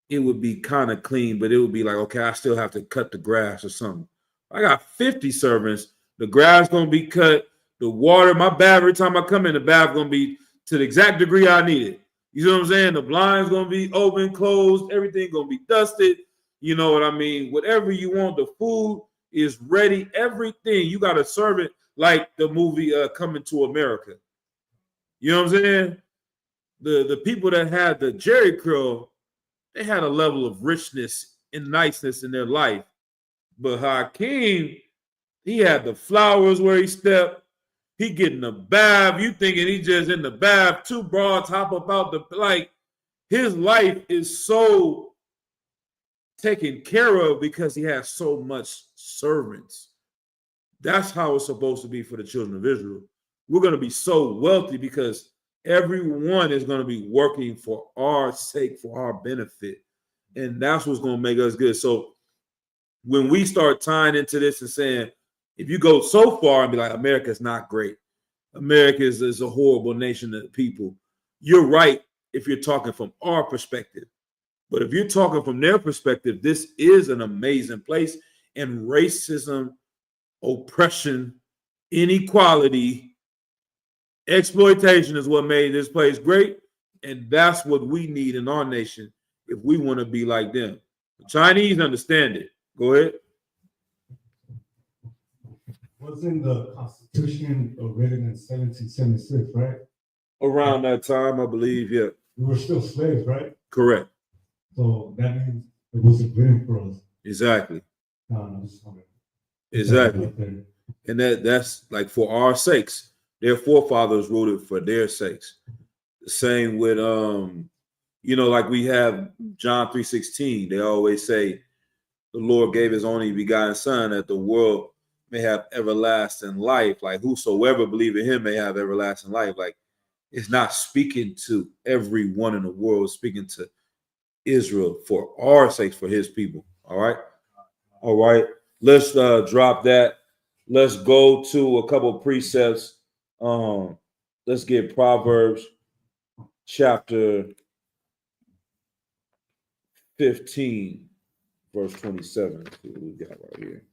it would be kind of clean, but it would be like, okay, I still have to cut the grass or something. I got 50 servants. The grass going to be cut. The water, my bath, every time I come in, the bath going to be to the exact degree I need it. You know what I'm saying? The blinds going to be open, closed. Everything going to be dusted. You know what I mean? Whatever you want, the food is ready. Everything. You got to serve it like the movie Coming to America. You know what I'm saying? The people that had the Jerry curl, they had a level of richness and niceness in their life. But Hakeem, he had the flowers where he stepped. He getting the bath. You thinking he just in the bath, two broads hop about the, like, his life is so taken care of because he has so much servants. That's how it's supposed to be for the children of Israel. We're going to be so wealthy because everyone is going to be working for our sake, for our benefit. And that's what's going to make us good. So when we start tying into this and saying, if you go so far and be like, America's not great, America is a horrible nation of people, you're right if you're talking from our perspective. But if you're talking from their perspective, this is an amazing place, and racism, oppression, inequality, exploitation is what made this place great. And that's what we need in our nation if we want to be like them. The Chinese understand it. Go ahead. Wasn't the Constitution written in 1776, right? Around that time, I believe, yeah. We were still slaves, right? Correct. So that means it wasn't written for us. Exactly. No, just wondering. Exactly. And that's like for our sakes. Their forefathers wrote it for their sakes. The same with like we have John 3:16. They always say the Lord gave his only begotten son that the world may have everlasting life. Like whosoever believe in him may have everlasting life. Like it's not speaking to everyone in the world, it's speaking to Israel for our sakes, for his people. All right. All right. Let's drop that. Let's go to a couple of precepts. Let's get Proverbs chapter 15, verse 27. Let's see what we got right here.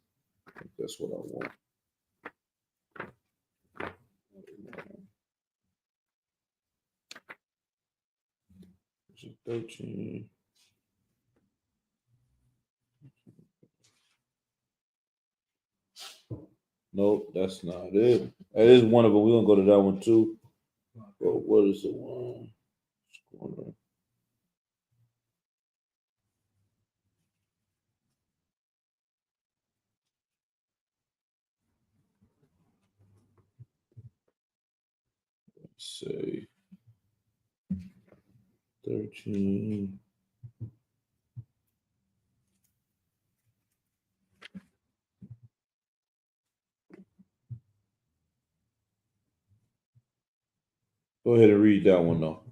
I think that's what I want. 13. Nope, that's not it. That is one of them. We're gonna go to that one too. But what is the one? Let's say 13. Go ahead and read that one though.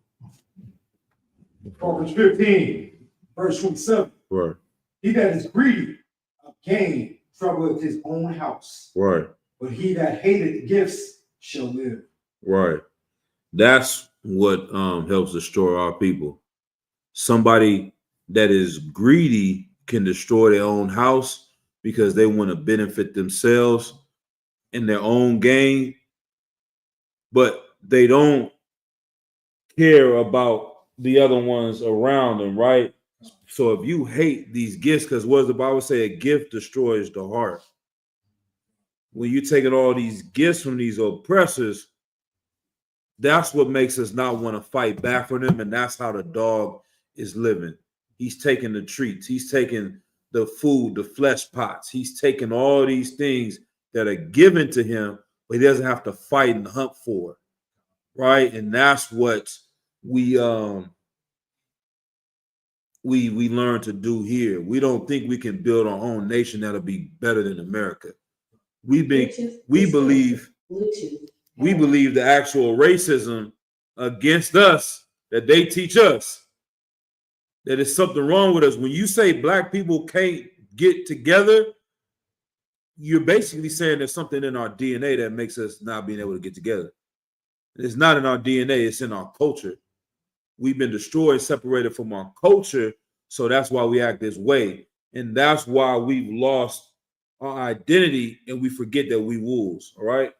Proverbs 15, verse 27. Right. He that is greedy of gain troubleth his own house, Right. but he that hateth gifts shall live. Right. That's what helps destroy our people. Somebody that is greedy can destroy their own house because they want to benefit themselves in their own gain, but they don't care about the other ones around them, right? So if you hate these gifts, because what does the Bible say? A gift destroys the heart. When you're taking all these gifts from these oppressors, that's what makes us not want to fight back for them. And that's how the dog is living. He's taking the treats. He's taking the food, the flesh pots. He's taking all these things that are given to him, but he doesn't have to fight and hunt for it. Right. And that's what we learn to do here. We don't think we can build our own nation that'll be better than America. We believe the actual racism against us that they teach us, that there's something wrong with us. When you say black people can't get together, you're basically saying there's something in our DNA that makes us not being able to get together. It's not in our DNA, it's in our culture. We've been destroyed, separated from our culture, so that's why we act this way. And that's why we've lost our identity and we forget that we wolves, all right?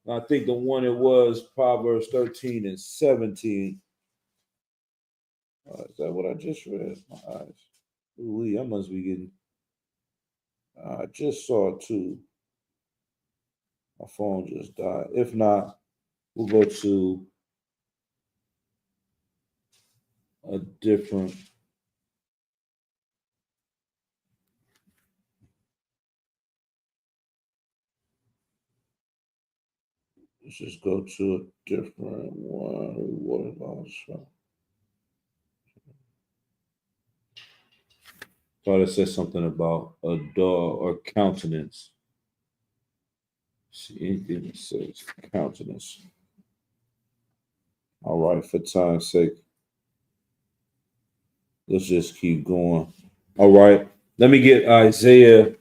I think the one it was Proverbs 13 and 17. Is that what I just read? My eyes. Ooh, I must be getting. I just saw it too. My phone just died. If not, we'll go to a different. Let's just go to a different one. What else? Thought it said something about a dog or countenance. See anything that says countenance. All right, for time's sake, let's just keep going. All right, let me get Isaiah.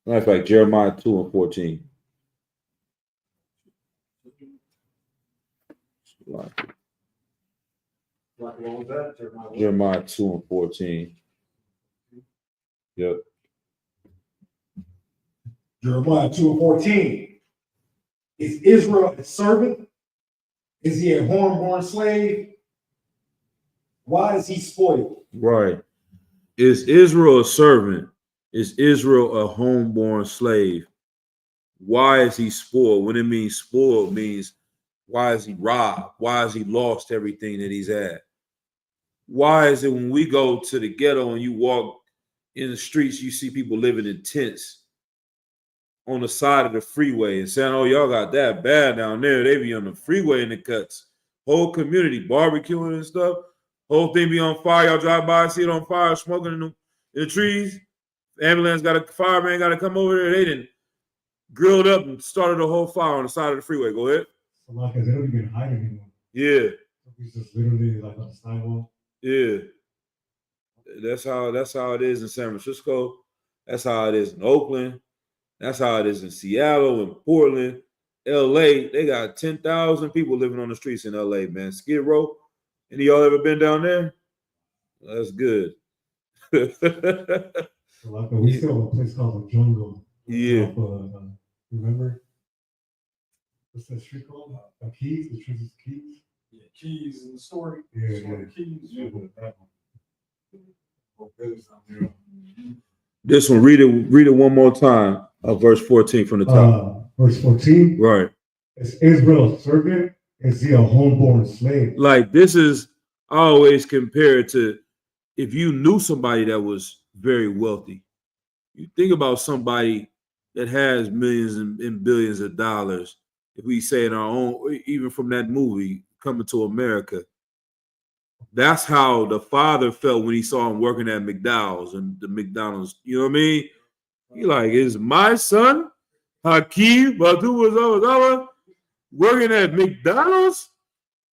Matter of fact, Jeremiah 2 and 14. What was that? Jeremiah 2 and 14. Yep. Jeremiah 2:14. Is Israel a servant? Is he a horn-born slave? Why is he spoiled? Right. Is Israel a servant? Is Israel a homeborn slave? Why is he spoiled? When it means spoiled, it means why is he robbed? Why has he lost everything that he's had? Why is it when we go to the ghetto and you walk in the streets, you see people living in tents on the side of the freeway and saying, oh, y'all got that bad down there. They be on the freeway in the cuts. Whole community barbecuing and stuff. Whole thing be on fire. Y'all drive by, see it on fire, smoking in the trees. Ambulance got a fireman got to come over there. They didn't grilled up and started a whole fire on the side of the freeway. Go ahead. So like, they don't even hide anymore. Yeah. It's just literally like on the sidewalk. Yeah. That's how it is in San Francisco. That's how it is in Oakland. That's how it is in Seattle and Portland, LA. They got 10,000 people living on the streets in LA, man. Skid Row. Any of y'all ever been down there? That's good. So like, we still have a place called the Jungle. Yeah. Remember? What's that street called? Keys? The street is Keys? Yeah, Keys in the story. Yeah, Story yeah. Keys. Yeah. This one, read it one more time. Verse 14 from the top. Verse 14. Right. Is Israel a servant? Is he a homeborn slave? Like this is always compared to if you knew somebody that was very wealthy. You think about somebody that has millions and billions of dollars. If we say in our own, even from that movie, Coming to America, that's how the father felt when he saw him working at McDonald's and the McDonald's. You know what I mean? He like, is my son Hakeem Badu working at McDonald's?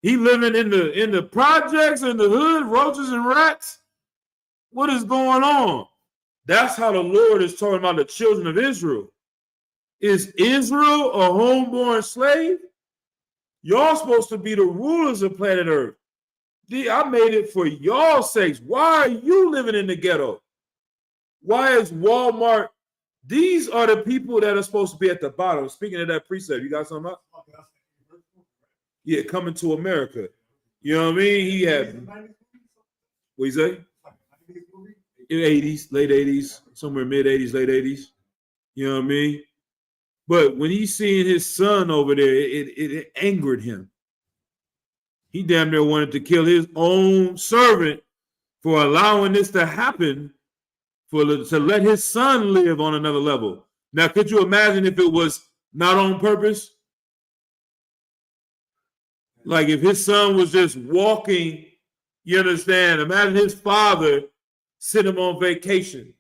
He living in the projects in the hood, roaches and rats. What is going on? That's how the Lord is talking about the children of Israel. Is Israel a homeborn slave? Y'all supposed to be the rulers of planet Earth. I made it for y'all's sakes. Why are you living in the ghetto? Why is Walmart? These are the people that are supposed to be at the bottom. Speaking of that precept, you got something up? Yeah, Coming to America. You know what I mean? He had, what you say? In 80s, late 80s, somewhere mid 80s, late 80s. You know what I mean? But when he seen his son over there, it angered him. He damn near wanted to kill his own servant for allowing this to happen, to let his son live on another level. Now, could you imagine if it was not on purpose? Like if his son was just walking, you understand? Imagine his father sent him on vacation.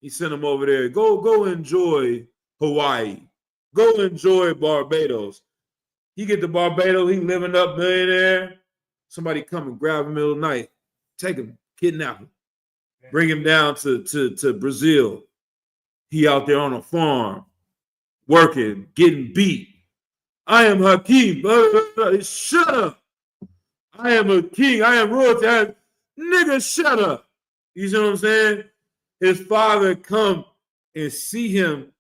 He sent him over there. Go enjoy Hawaii. Go enjoy Barbados. He get to Barbados, he living up millionaire. Somebody come and grab him in the middle of the night, take him, kidnap him, bring him down to Brazil. He out there on a farm, working, getting beat. I am Hakeem. Shut up. I am a king. I am royalty. Nigga, shut up. You see what I'm saying? His father come and see him.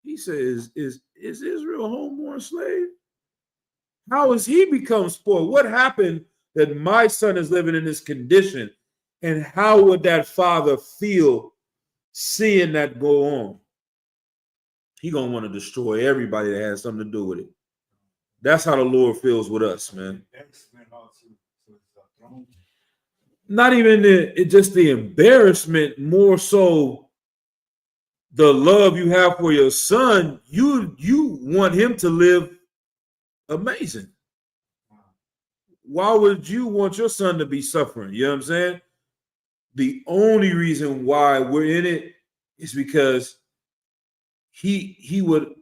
He says, is Israel a homeborn slave? How has he become spoiled? What happened that my son is living in this condition? And how would that father feel seeing that go on? He gonna want to destroy everybody that has something to do with it. That's how the Lord feels with us, man. Not even just the embarrassment, more so the love you have for your son. You want him to live amazing. Why would you want your son to be suffering? You know what I'm saying? The only reason why we're in it is because the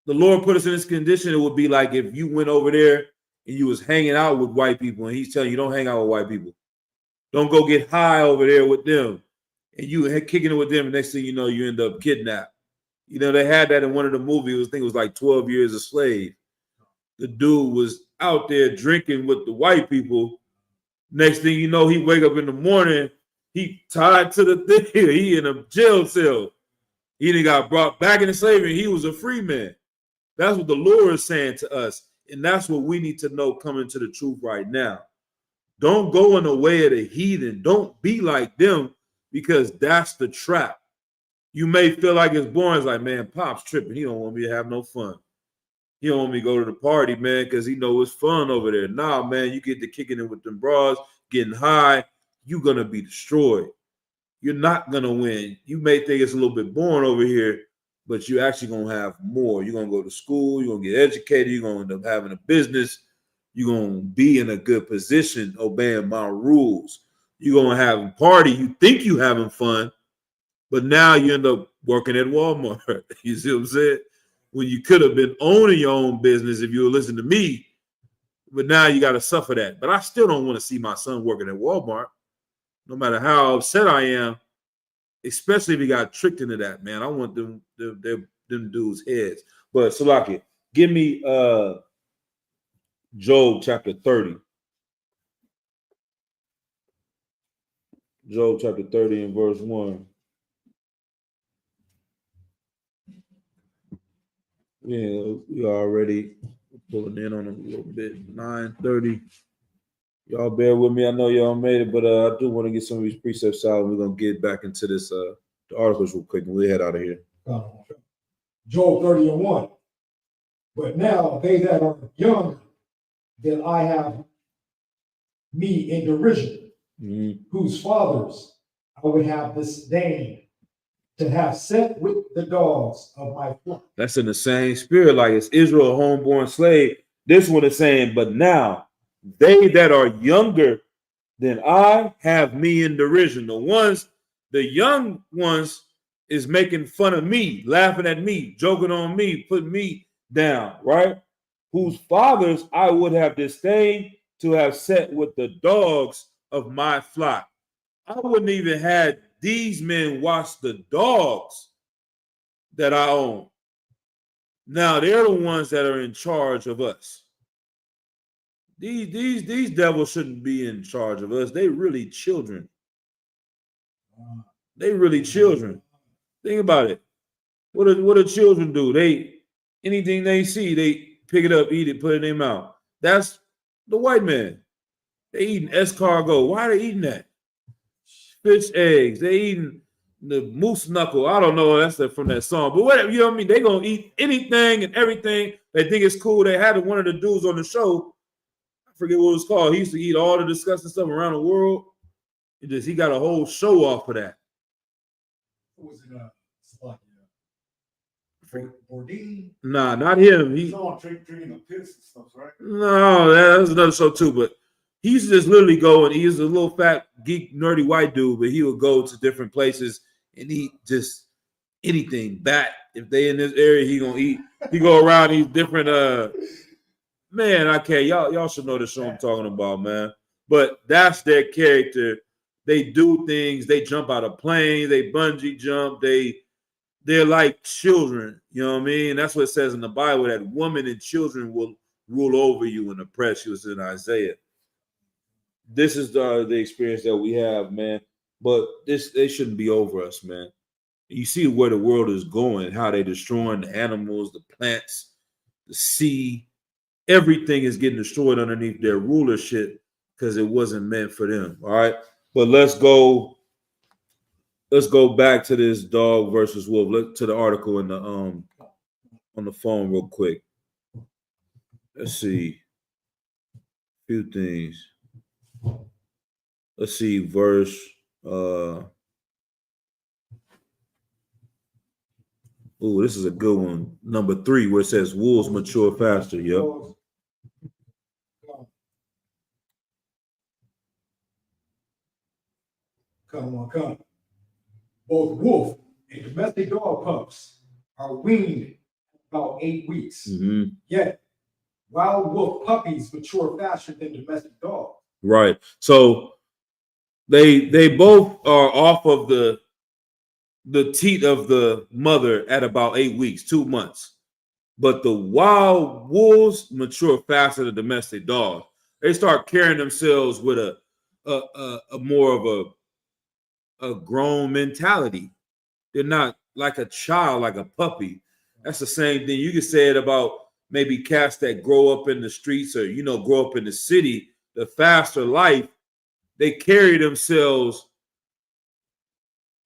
Lord put us in this condition. It would be like if you went over there and you was hanging out with white people and he's telling you don't hang out with white people. Don't go get high over there with them. And you kicking it with them, and next thing you know, you end up kidnapped. You know, they had that in one of the movies. I think it was like 12 Years a Slave. The dude was out there drinking with the white people, Next thing you know, he wake up in the morning, he tied to the thing, he in a jail cell. He done got brought back into slavery. He was a free man. That's what the Lord is saying to us. And that's what we need to know coming to the truth right now. Don't go in the way of the heathen. Don't be like them, because that's the trap. You may feel like it's boring. It's like, man, Pop's tripping. He don't want me to have no fun. He don't want me to go to the party, man, because he know it's fun over there. Nah, man, you get to kicking it with them bras, getting high, you're going to be destroyed. You're not going to win. You may think it's a little bit boring over here, but you're actually going to have more. You're going to go to school. You're going to get educated. You're going to end up having a business. You're going to be in a good position obeying my rules. You're going to have a party. You think you're having fun, but now you end up working at Walmart. You see what I'm saying? When you could have been owning your own business if you were listening to me, but now you got to suffer that. But I still don't want to see my son working at Walmart, no matter how upset I am, especially if he got tricked into that, man. I want them dudes' heads. But Salaki, give me Job chapter 30. Job chapter 30 and verse 1. Yeah, we already pulling in on them a little bit. 9:30. Y'all bear with me. I know y'all made it, but I do want to get some of these precepts out. We're gonna get back into this the articles real quick, and we'll head out of here. Job 30 and 1. But now they that are younger than I have me in derision, whose fathers I would have disdained to have set with the dogs of my flock. That's in the same spirit, like it's Israel, a homeborn slave. This one is saying, but now they that are younger than I have me in derision. The young ones is making fun of me, laughing at me, joking on me, putting me down, right? Whose fathers I would have disdained to have set with the dogs of my flock. I wouldn't even had these men watch the dogs that I own. Now they're the ones that are in charge of us. These devils shouldn't be in charge of us. They really children. They really children. Think about it. What do children do? Anything they see, they pick it up, eat it, put it in their mouth. That's the white man. They eating escargot. Why are they eating that? Fish eggs. They eating the moose knuckle. I don't know. That's from that song. But whatever, you know what I mean? They gonna eat anything and everything. They think it's cool. They had one of the dudes on the show. I forget what it was called. He used to eat all the disgusting stuff around the world. He got a whole show off of that. What was it? Bourdain? Nah, not him. He's all drinking the piss and stuff, right? No, that was another show too. But he used to just literally go, and he's a little fat, geek, nerdy white dude, but he would go to different places and eat just anything. Bat, if they in this area, he gonna eat. He go around these different man, I can't. Y'all should know the show I'm talking about, man. But that's their character. They do things, they jump out of planes, they bungee jump, they're like children, you know what I mean? That's what it says in the Bible, that women and children will rule over you and oppress you. It's in Isaiah. This is the experience that we have, man. But they shouldn't be over us, man. You see where the world is going, how they're destroying the animals, the plants, the sea. Everything is getting destroyed underneath their rulership because it wasn't meant for them. All right. But let's go back to this dog versus wolf. Look to the article in the on the phone real quick. Let's see. A few things. Let's see, verse this is a good one. Number 3, where it says wolves mature faster. Yep. Come. Both wolf and domestic dog pups are weaned about 8 weeks. Mm-hmm. Yet, wild wolf puppies mature faster than domestic dogs. Right. So they both are off of the teat of the mother at about 8 weeks, 2 months. But the wild wolves mature faster than domestic dogs. They start carrying themselves with a a more of a grown mentality. They're not like a child, like a puppy. That's the same thing. You could say it about maybe cats that grow up in the streets or, grow up in the city, the faster life, they carry themselves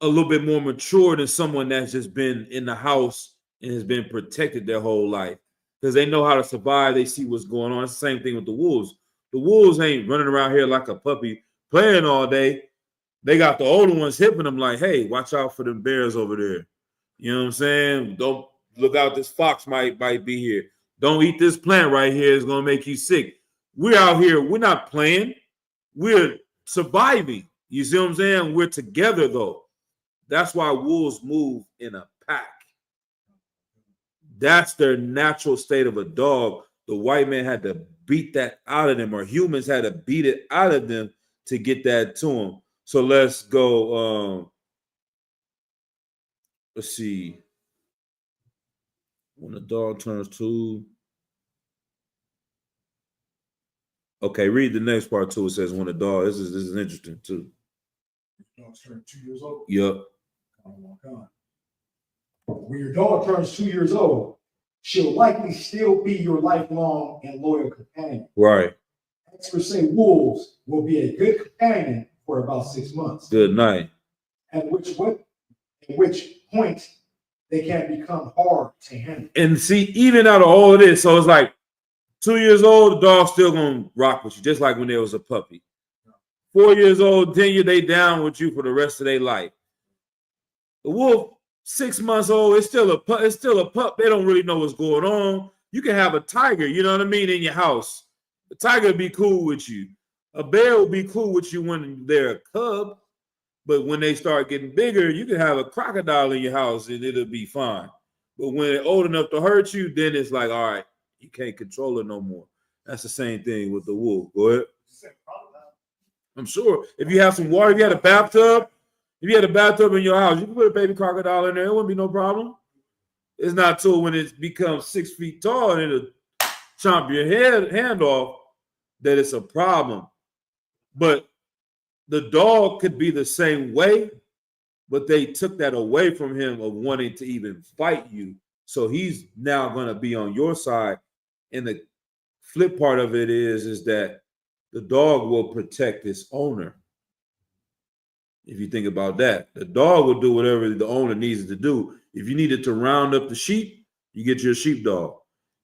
a little bit more mature than someone that's just been in the house and has been protected their whole life because they know how to survive. They see what's going on. It's the same thing with the wolves. The wolves ain't running around here like a puppy playing all day. They got the older ones hipping them like, hey, watch out for them bears over there. You know what I'm saying? Don't look out, this fox might be here. Don't eat this plant right here. It's going to make you sick. We're out here. We're not playing. We're surviving. You see what I'm saying? We're together, though. That's why wolves move in a pack. That's their natural state of a dog. The white man had to beat that out of them, or humans had to beat it out of them to get that to them. So let's go. Let's see. When the dog turns 2. Okay, read the next part too. It says when the dog. This is interesting too. Dogs turn 2 years old. Yep. When your dog turns 2 years old, she'll likely still be your lifelong and loyal companion. Right. Experts say wolves will be a good companion for about 6 months. Good night. At which point they can become hard to handle. And see, even out of all of this, so it's like 2 years old, the dog's still gonna rock with you, just like when there was a puppy. 4 years old, 10 years, they down with you for the rest of their life. The wolf, 6 months old, it's still a pup. It's still a pup. They don't really know what's going on. You can have a tiger, you know what I mean, in your house. The tiger will be cool with you. A bear will be cool with you when they're a cub. But when they start getting bigger, you can have a crocodile in your house and it'll be fine. But when they're old enough to hurt you, then it's like, all right, you can't control it no more. That's the same thing with the wolf. Go ahead. I'm sure if you have some water, if you had a bathtub in your house, you can put a baby crocodile in there. It wouldn't be no problem. It's not till when it becomes 6 feet tall and it'll chomp your hand off that it's a problem. But the dog could be the same way, but they took that away from him of wanting to even fight you. So he's now going to be on your side. And the flip part of it is that the dog will protect its owner. If you think about that, the dog will do whatever the owner needs it to do. If you needed to round up the sheep, you get your sheepdog.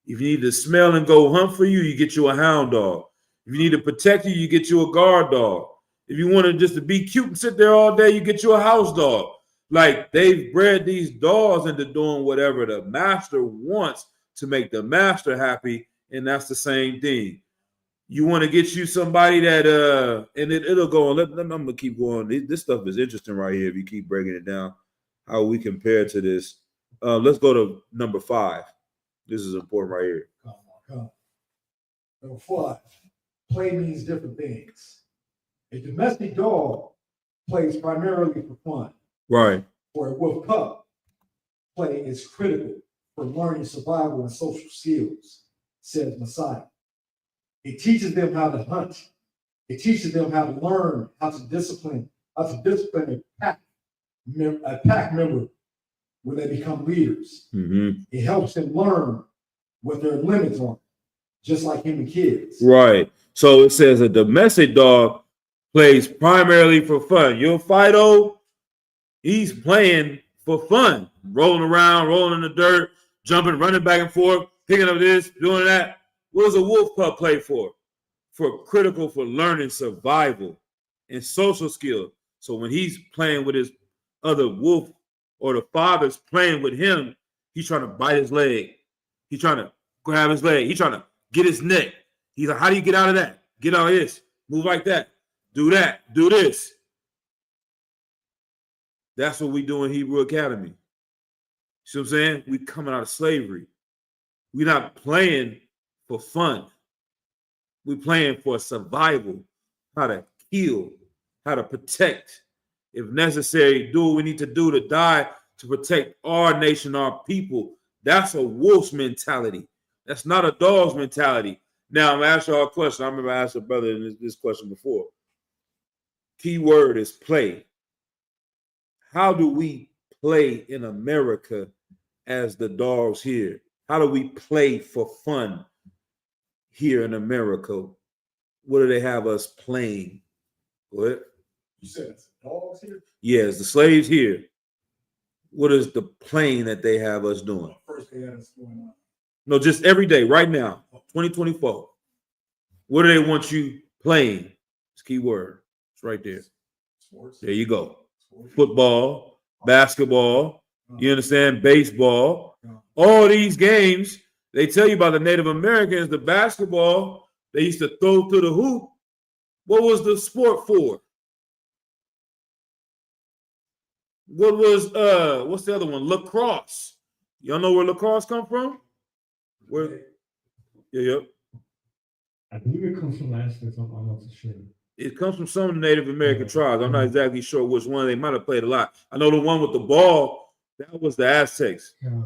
If you need to smell and go hunt for you, you get you a hound dog. If you need to protect you, you get you a guard dog. If you wanted just to be cute and sit there all day, you get you a house dog. Like they've bred these dogs into doing whatever the master wants to make the master happy. And that's the same thing. You want to get you somebody that, and it'll go on. I'm going to keep going. This stuff is interesting right here. If you keep breaking it down, how we compare to this. Let's go to number 5. This is important right here. Come on. Number 5, play means different things. A domestic dog plays primarily for fun. Right. For a wolf pup, play is critical for learning survival and social skills, says Messiah. It teaches them how to hunt. It teaches them how to learn, how to discipline a pack member when they become leaders. Mm-hmm. It helps them learn what their limits are, just like human kids. Right. So it says a domestic dog plays primarily for fun. Your Fido, he's playing for fun, rolling around, rolling in the dirt, jumping, running back and forth, picking up this, doing that. What does a wolf pup play for? For critical for learning survival and social skills. So when he's playing with his other wolf or the father's playing with him, he's trying to bite his leg. He's trying to grab his leg. He's trying to get his neck. He's like, how do you get out of that? Get out of this. Move like that. Do that. Do this. That's what we do in Hebrew Academy. See what I'm saying? We coming out of slavery. We're not playing for fun. We're playing for survival, how to heal, how to protect. If necessary, do what we need to do to die to protect our nation, our people. That's a wolf's mentality. That's not a dog's mentality. Now, I'm going to ask y'all a question. I remember I asked a brother this question before. key word is play. How do we play in America as the dogs here? How do we play for fun here in America? What do they have us playing? What? You said it's dogs here? Yes, the slaves here. What is the playing that they have us doing? First day that's going on. No, just every day, right now, 2024. What do they want you playing? It's key word. It's right there. Sports. There you go. Sports. Football, basketball, you understand? Baseball. Yeah. All these games, they tell you about the Native Americans, the basketball, they used to throw to the hoop. What was the sport for? What was what's the other one? Lacrosse. Y'all know where lacrosse come from? Where? Yeah. I believe it comes from Aztecs. I'm not so sure. It comes from some Native American tribes. I'm not exactly sure which one. They might have played a lot. I know the one with the ball, that was the Aztecs. Yeah.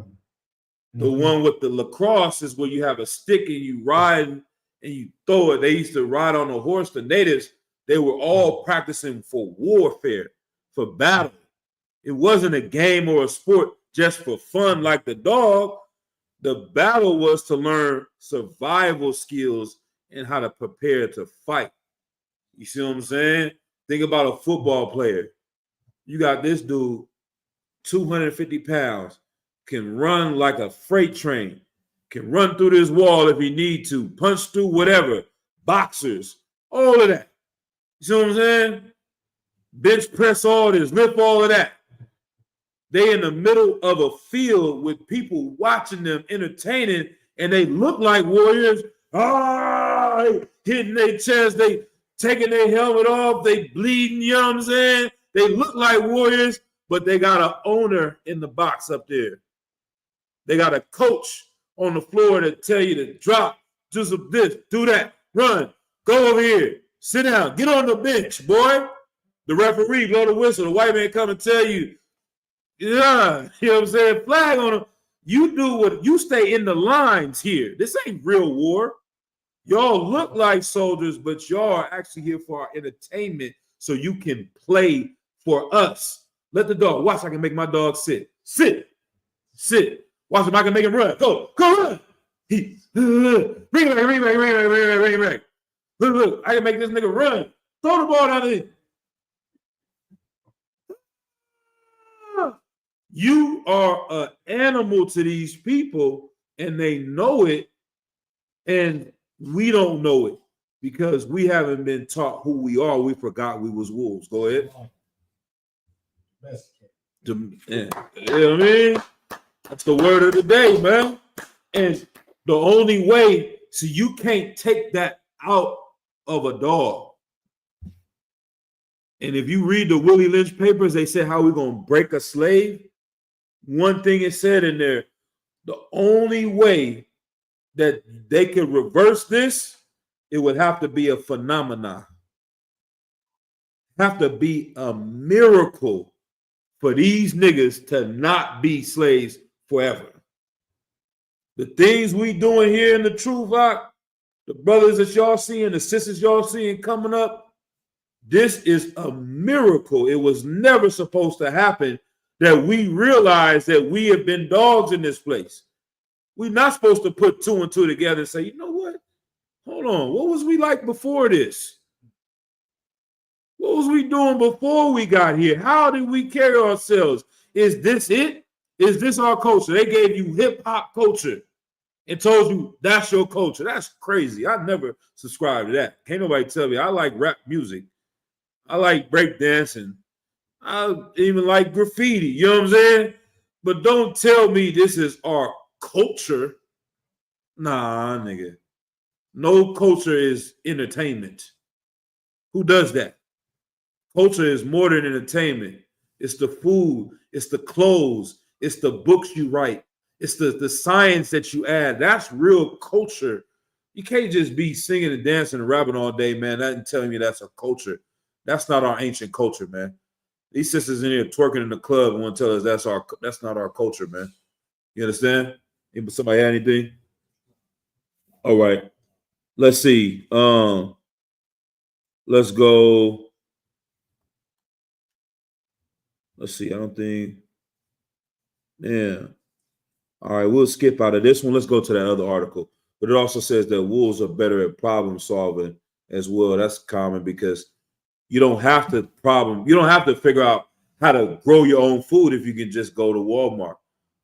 The one with the lacrosse is where you have a stick and you ride and you throw it. They used to ride on a horse. The natives, they were all practicing for warfare, for battle. It wasn't a game or a sport just for fun like the dog. The battle was to learn survival skills and how to prepare to fight. You see what I'm saying? Think about a football player. You got this dude, 250 pounds, can run like a freight train, can run through this wall if he need to, punch through whatever, boxers, all of that. You see what I'm saying? Bench press all this, lift all of that. They in the middle of a field with people watching them, entertaining, and they look like warriors. Hitting their chest, they taking their helmet off, they bleeding, you know what I'm saying? They look like warriors, but they got an owner in the box up there. They got a coach on the floor that tell you to drop, do some this, do that, run, go over here, sit down, get on the bench, boy. The referee blow the whistle, the white man come and tell you, yeah, you know what I'm saying? Flag on them. You do what you stay in the lines here. This ain't real war. Y'all look like soldiers, but y'all are actually here for our entertainment so you can play for us. Let the dog watch. I can make my dog sit. Sit. Watch him. I can make him run. Go run. Bring it back. Look. I can make this nigga run. Throw the ball down there. You are an animal to these people, and they know it, and we don't know it because we haven't been taught who we are. We forgot we was wolves. Go ahead. You know what I mean? That's the word of the day, man. And the only way, so you can't take that out of a dog. And if you read the Willie Lynch papers, they said how we're going to break a slave. One thing it said in there, the only way that they could reverse this, it would have to be a phenomenon. Have to be a miracle for these niggas to not be slaves forever. The things we doing here in the True Rock, the brothers that y'all seeing, the sisters y'all seeing coming up, this is a miracle. It was never supposed to happen that we realize that we have been dogs in this place. We're not supposed to put two and two together and say, you know what? Hold on. What was we like before this? What was we doing before we got here? How did we carry ourselves? Is this it? Is this our culture? They gave you hip-hop culture and told you that's your culture. That's crazy. I never subscribed to that. Can't nobody tell me. I like rap music. I like break dancing. I even like graffiti. You know what I'm saying? But don't tell me this is our culture. Nah, nigga. No culture is entertainment. Who does that? Culture is more than entertainment. It's the food. It's the clothes. It's the books you write. It's the science that you add. That's real culture. You can't just be singing and dancing and rapping all day, man. That and telling me that's a culture. That's not our ancient culture, man. These sisters in here twerking in the club and want to tell us that's not our culture, man. You understand? Somebody have anything? All right. Let's see. Let's go. Let's see. I don't think. Yeah. All right, we'll skip out of this one. Let's go to that other article. But it also says that wolves are better at problem solving as well. That's common because you don't have to figure out how to grow your own food if you can just go to Walmart.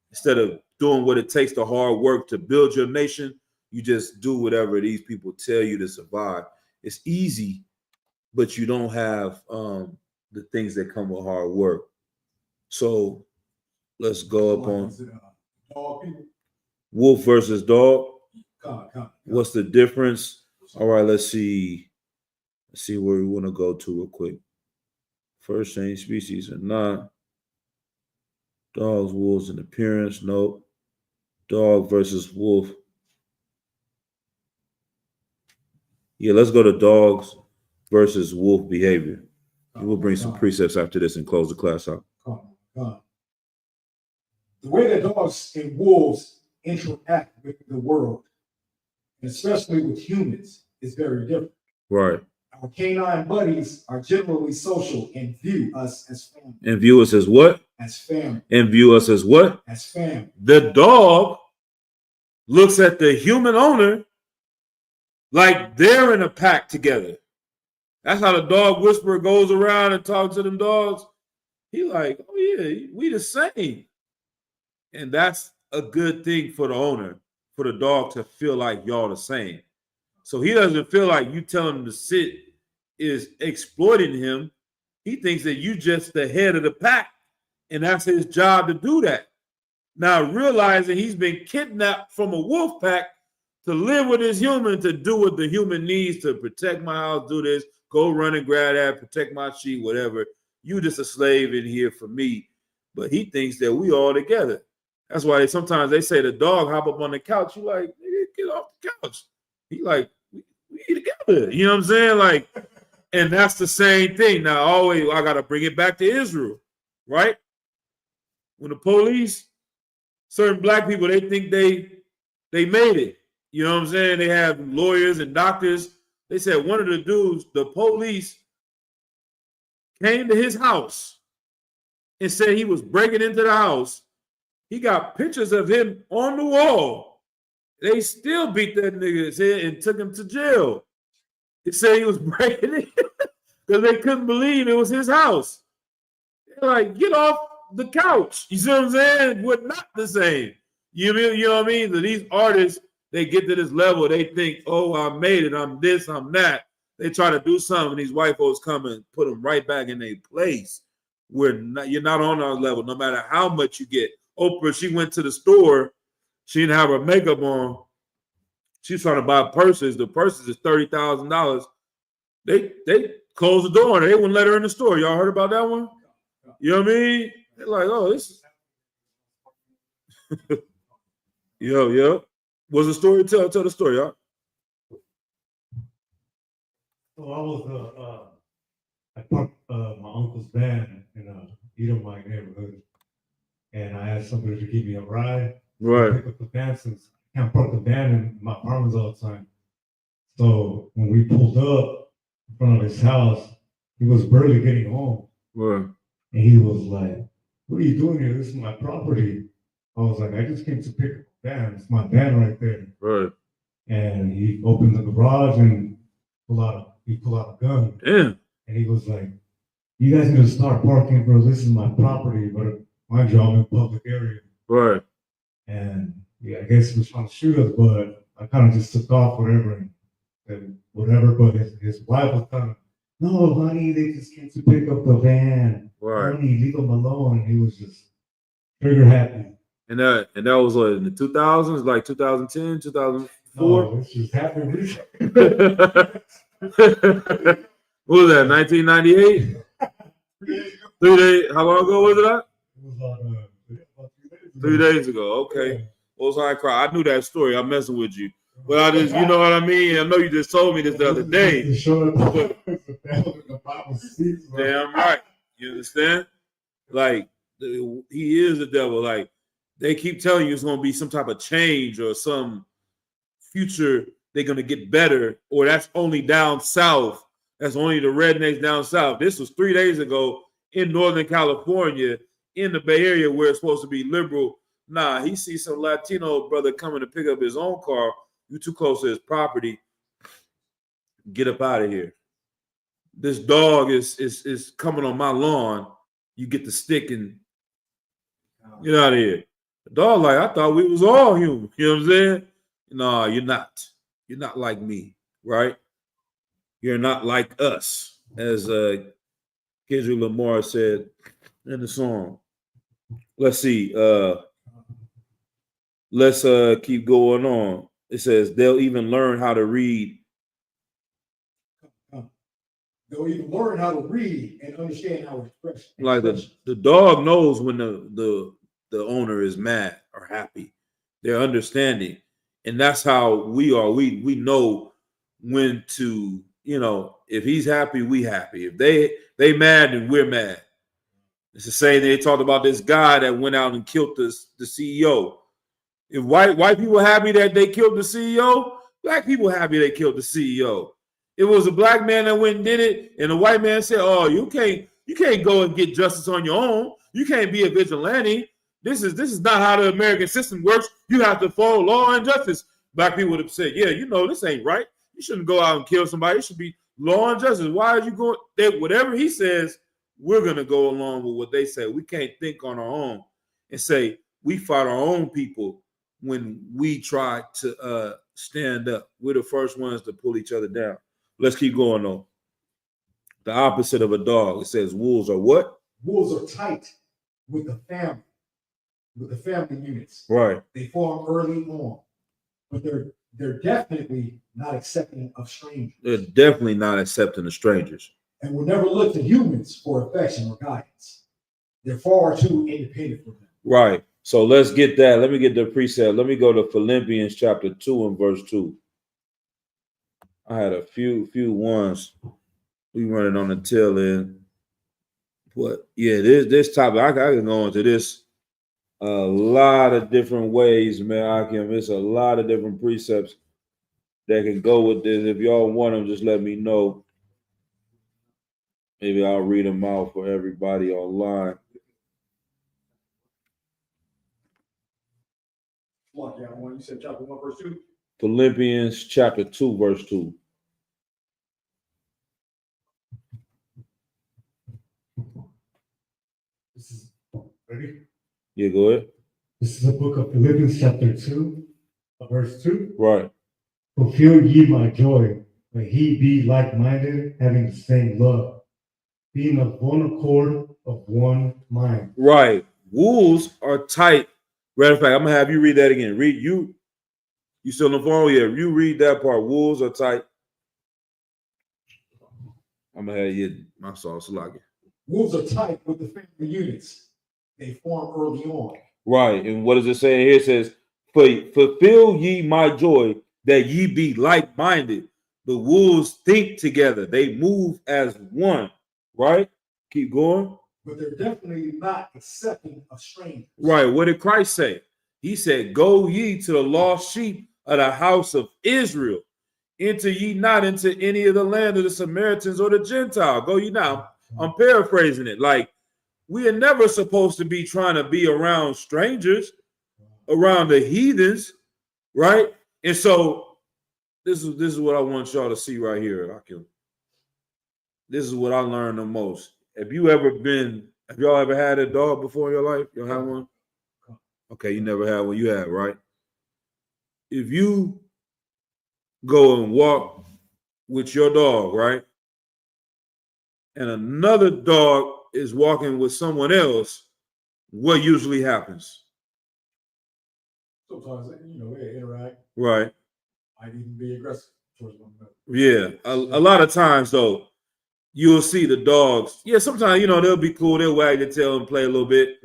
Instead of doing what it takes, the hard work to build your nation, you just do whatever these people tell you to survive. It's easy, but you don't have the things that come with hard work. So let's go up on Dog people. wolf versus dog. Come. What's the difference? All right, let's see. Let's see where we want to go to real quick. First, same species or not. Dogs, wolves in appearance. Nope. Dog versus wolf. Yeah, let's go to dogs versus wolf behavior. We'll bring some precepts after this and close the class out. Come. The way that dogs and wolves interact with the world, and especially with humans, is very different. Right. Our canine buddies are generally social and view us as family. And view us as what? As family. And view us as what? As family. The dog looks at the human owner like they're in a pack together. That's how the dog whisperer goes around and talks to them dogs. He like, oh yeah, we the same. And that's a good thing for the owner, for the dog to feel like y'all the same. So he doesn't feel like you telling him to sit is exploiting him. He thinks that you just the head of the pack, and that's his job to do that. Now realizing he's been kidnapped from a wolf pack to live with his human, to do what the human needs to protect my house, do this, go run and grab that, protect my sheep, whatever. You just a slave in here for me. But he thinks that we all together. That's why sometimes they say the dog hop up on the couch. You like, nigga, get off the couch. He like, we together. You know what I'm saying? Like, and that's the same thing. Now, always I gotta bring it back to Israel, right? When the police, certain black people, they think they made it. You know what I'm saying? They have lawyers and doctors. They said one of the dudes, the police, came to his house and said he was breaking into the house. He got pictures of him on the wall. They still beat that nigga's head and took him to jail. They said he was breaking in because they couldn't believe it was his house. They're like, get off the couch. You see what I'm saying? We're not the same. You know what I mean? So these artists, they get to this level, they think, oh, I made it, I'm this, I'm that. They try to do something, and these white folks come and put them right back in their place. You're not on our level, no matter how much you get. Oprah, she went to the store, she didn't have her makeup on. She's trying to buy purses. The purses is $30,000. They closed the door and they wouldn't let her in the store. Y'all heard about that one? You know what I mean? They're like, oh, this is yo. What's the story? Tell the story, y'all. So I was I parked my uncle's van in a Edomite neighborhood, and I asked somebody to give me a ride. Right. Pick up the van since I can't park the van in my apartments all the time. So when we pulled up in front of his house, he was barely getting home. Right. And he was like, "What are you doing here? This is my property." I was like, "I just came to pick up the van. It's my van right there." Right. And he opened the garage and pulled out a gun. Yeah. And he was like, "You guys need to start parking, bro. This is my property, but mind you, I'm in public area." Right. And yeah, I guess he was trying to shoot us, but I kind of just took off whatever. But his wife was kind of, "No, honey, they just came to pick up the van. Right. Honey, leave them alone." And he was just trigger happy. And that was what, in the 2000s, like 2010, 2004. No, it's just happened recently. What was that? 1998. 3 days. How long ago was it? That? It was about 3 days ago. Okay. Most High cry. I knew that story. I'm messing with you, but I just, you know what I mean. I know you just told me this the other day. Damn right. You understand? Like he is the devil. Like they keep telling you it's gonna be some type of change or some future. They're gonna get better, or that's only down south. That's only the rednecks down south. This was 3 days ago. in Northern California, in the Bay Area, where it's supposed to be liberal. Nah, he sees some Latino brother coming to pick up his own car. You too close to his property. Get up out of here. This dog is coming on my lawn. You get the stick and get out of here. The dog like, I thought we was all human. You know what I'm saying? No, you're not. You're not like me, right? You're not like us, as Kendrick Lamar said in the song. Let's see. Let's keep going on. It says they'll even learn how to read. They'll even learn how to read and understand how to express. Like the dog knows when the owner is mad or happy. They're understanding. And that's how we are. We know when to, if he's happy, we happy. If they mad, then we're mad. It's the same. They talked about this guy that went out and killed the CEO. If white people happy that they killed the CEO, black people happy they killed the CEO. It was a black man that went and did it, and the white man said, "Oh, you can't go and get justice on your own. You can't be a vigilante. This is not how the American system works. You have to follow law and justice." Black people would have said, "Yeah, this ain't right. You shouldn't go out and kill somebody. It should be law and justice. Why are you going there?" Whatever he says, we're gonna go along with what they say. We can't think on our own and say we fight our own people when we try to stand up. We're the first ones to pull each other down. Let's keep going on. The opposite of a dog. It says wolves are what? Wolves are tight with the family units. Right. They form early on, but they're definitely not accepting of strangers. They're definitely not accepting of strangers. And will never look to humans for affection or guidance. They're far too independent for them. Right. So let's get that. Let me get the precept. Let me go to Philippians chapter 2 and verse 2. I had a few ones. We running on the tail end. But yeah, this topic, I can go into this a lot of different ways, man. It's a lot of different precepts that can go with this. If y'all want them, just let me know. Maybe I'll read them out for everybody online. You said chapter 1, verse 2? Philippians chapter 2, verse 2. This is ready. Yeah, go ahead. This is the book of Philippians chapter 2, verse 2. Right. Fulfill ye my joy, when he be like-minded, having the same love, being of one accord, of one mind. Right. Wolves are tight. Matter of fact, I'm gonna have you read that again. Read you still on the phone? Yeah, you read that part. Wolves are tight. I'm gonna have you my sauce like it. Wolves are tight with the family units. They form early on. Right. And what does it say here? It says, fulfill ye my joy, that ye be like-minded. The wolves think together. They move as one. Right? Keep going. But they're definitely not accepting of strangers. Right. What did Christ say? He said, go ye to the lost sheep of the house of Israel. Enter ye not into any of the land of the Samaritans or the Gentile. Go ye not. I'm paraphrasing it. Like, we are never supposed to be trying to be around strangers, around the heathens, right? And so this is what I want y'all to see right here, Akim. This is what I learned the most. Have y'all ever had a dog before in your life? You have one? Okay, you never had one. You have, right? If you go and walk with your dog, right? And another dog is walking with someone else, what usually happens? Sometimes, they interact. Right. Might even be aggressive towards one another. Yeah. A lot of times, though, you'll see the dogs. Yeah, sometimes, they'll be cool. They'll wag their tail and play a little bit.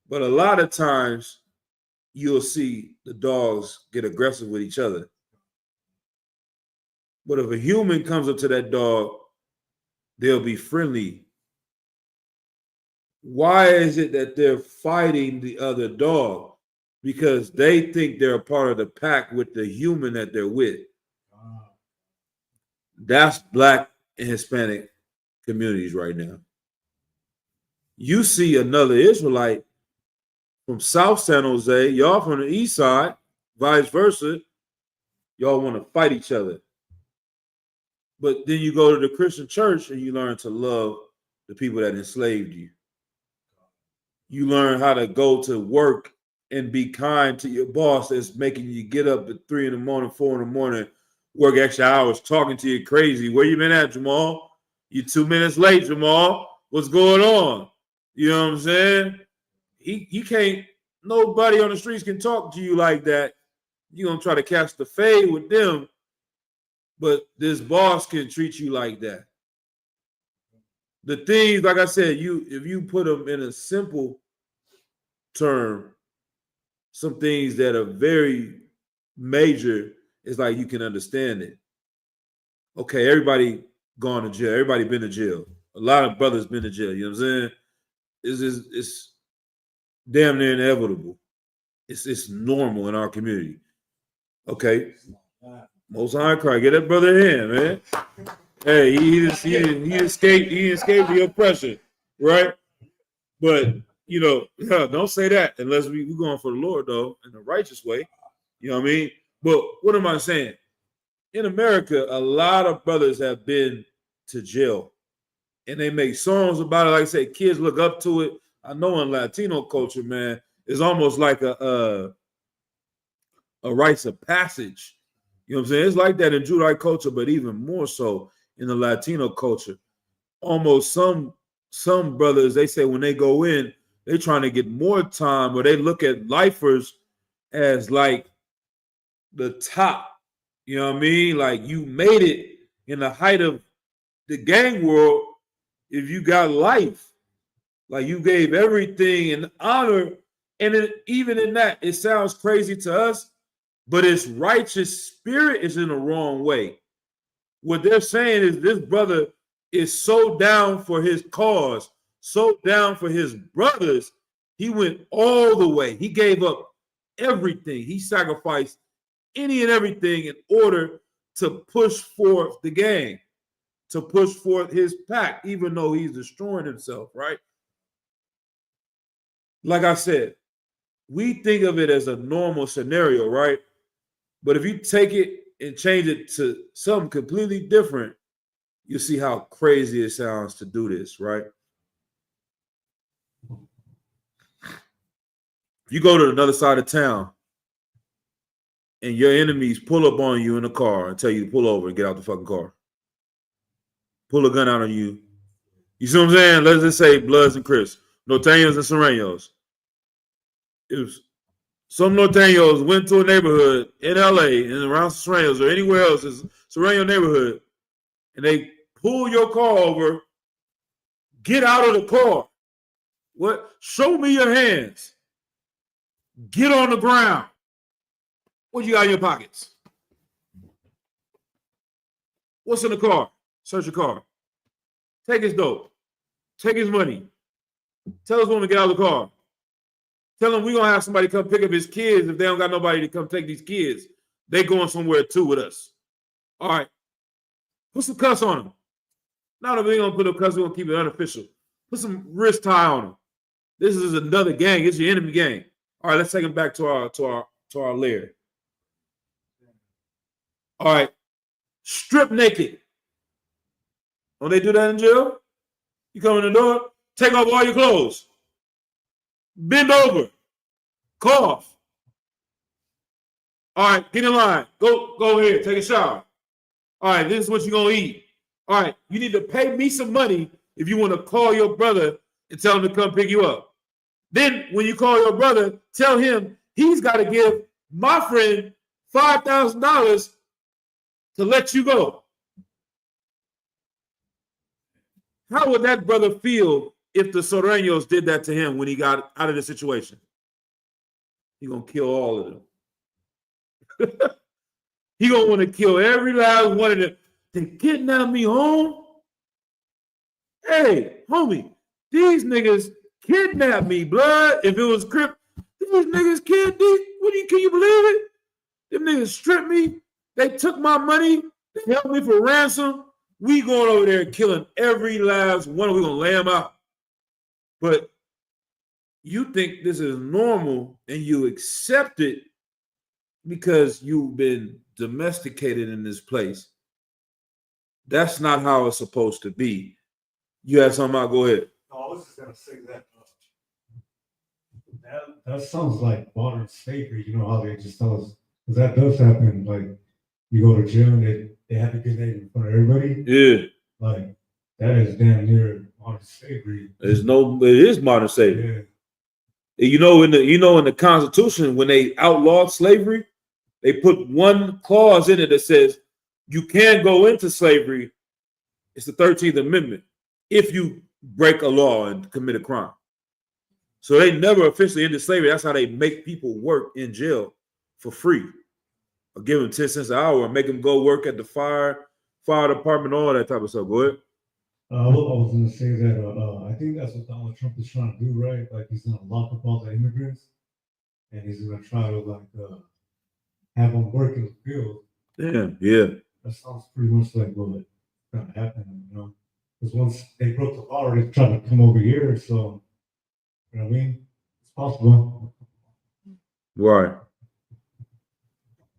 But a lot of times, you'll see the dogs get aggressive with each other. But if a human comes up to that dog, they'll be friendly. Why is it that they're fighting the other dog? Because they think they're a part of the pack with the human that they're with. That's Black and Hispanic communities right now. You see another Israelite from South San Jose, y'all from the east side, vice versa, y'all want to fight each other. But then you go to the Christian church and you learn to love the people that enslaved you. You learn how to go to work and be kind to your boss that's making you get up at 3 in the morning, 4 in the morning, work extra hours, talking to you crazy. Where you been at, Jamal? You 2 minutes late, Jamal. What's going on? You know what I'm saying? He can't, nobody on the streets can talk to you like that. You're going to try to catch the fade with them, but this boss can treat you like that. The things, like I said, if you put them in a simple term, some things that are very major, it's like you can understand it. Okay, everybody gone to jail. Everybody been to jail. A lot of brothers been to jail. You know what I'm saying? It's damn near inevitable. It's normal in our community. Okay. Most High Christ, get that brother a hand, man. Hey, he escaped the oppression, right? But you know, don't say that unless we're going for the Lord, though, in the righteous way. You know what I mean? But what am I saying? In America, a lot of brothers have been to jail, and they make songs about it. Like I say, kids look up to it. I know in Latino culture, man, it's almost like a rites of passage. You know what I'm saying? It's like that in Judaic culture, but even more so in the Latino culture. Almost some brothers, they say when they go in, they're trying to get more time, or they look at lifers as like the top. You know what I mean? Like you made it in the height of the gang world if you got life. Like you gave everything in honor. And even in that, it sounds crazy to us, but its righteous spirit is in the wrong way. What they're saying is this brother is so down for his cause, so down for his brothers, he went all the way. He gave up everything. He sacrificed any and everything in order to push forth the gang, to push forth his pack, even though he's destroying himself, right? Like I said, we think of it as a normal scenario, right? But if you take it and change it to something completely different, you see how crazy it sounds to do this, right? If you go to another side of town and your enemies pull up on you in a car and tell you to pull over and get out the fucking car, pull a gun out on you. You see what I'm saying? Let's just say Bloods and Crips, Norteños and Sureños. If some Norteños went to a neighborhood in LA and around Sureños or anywhere else, is Sureño neighborhood, and they pull your car over, get out of the car. What? Show me your hands. Get on the ground. What you got in your pockets? What's in the car? Search your car. Take his dope. Take his money. Tell his woman to get out of the car. Tell him we're going to have somebody come pick up his kids if they don't got nobody to come take these kids. They going somewhere too with us. All right. Put some cuffs on them. Not that we're going to put a cuffs, we're going to keep it unofficial. Put some wrist tie on them. This is another gang. It's your enemy gang. All right, let's take them back to our lair. All right. Strip naked. Don't they do that in jail? You come in the door, take off all your clothes. Bend over. Cough. All right, get in line. Go ahead, take a shower. All right, this is what you're going to eat. All right, you need to pay me some money if you want to call your brother and tell him to come pick you up. Then when you call your brother, tell him he's got to give my friend $5,000 to let you go. How would that brother feel if the Sureños did that to him when he got out of the situation? He's going to kill all of them. He's going to want to kill every last one of them. They kidnapped me home. Hey, homie, these niggas kidnapped me, blood. If it was Crip, these niggas can you believe it? Them niggas stripped me. They took my money. They held me for ransom. We going over there killing every last one. We gonna lay them out. but you think this is normal and you accept it because you've been domesticated in this place. That's not how it's supposed to be. You had something out, go ahead. No, I was just gonna say that. That sounds like modern slavery. You know how they just tell us, because that does happen. Like you go to jail and they have a good name in front of everybody. Yeah. Like that is damn near modern slavery. It is modern slavery. Yeah. You know, in the Constitution, when they outlawed slavery, they put one clause in it that says you can go into slavery. It's the 13th Amendment if you break a law and commit a crime. So they never officially ended slavery. That's how they make people work in jail for free, or give them 10 cents an hour and make them go work at the fire department, all that type of stuff. Go ahead. I was going to say that I think that's what Donald Trump is trying to do, right? Like he's going to lock up all the immigrants, and he's going to try to have them work in the field. Damn, yeah. That sounds pretty much like what's going to happen, you know? Because once they broke the law, they're trying to come over here, so, you know what I mean? It's possible. Right.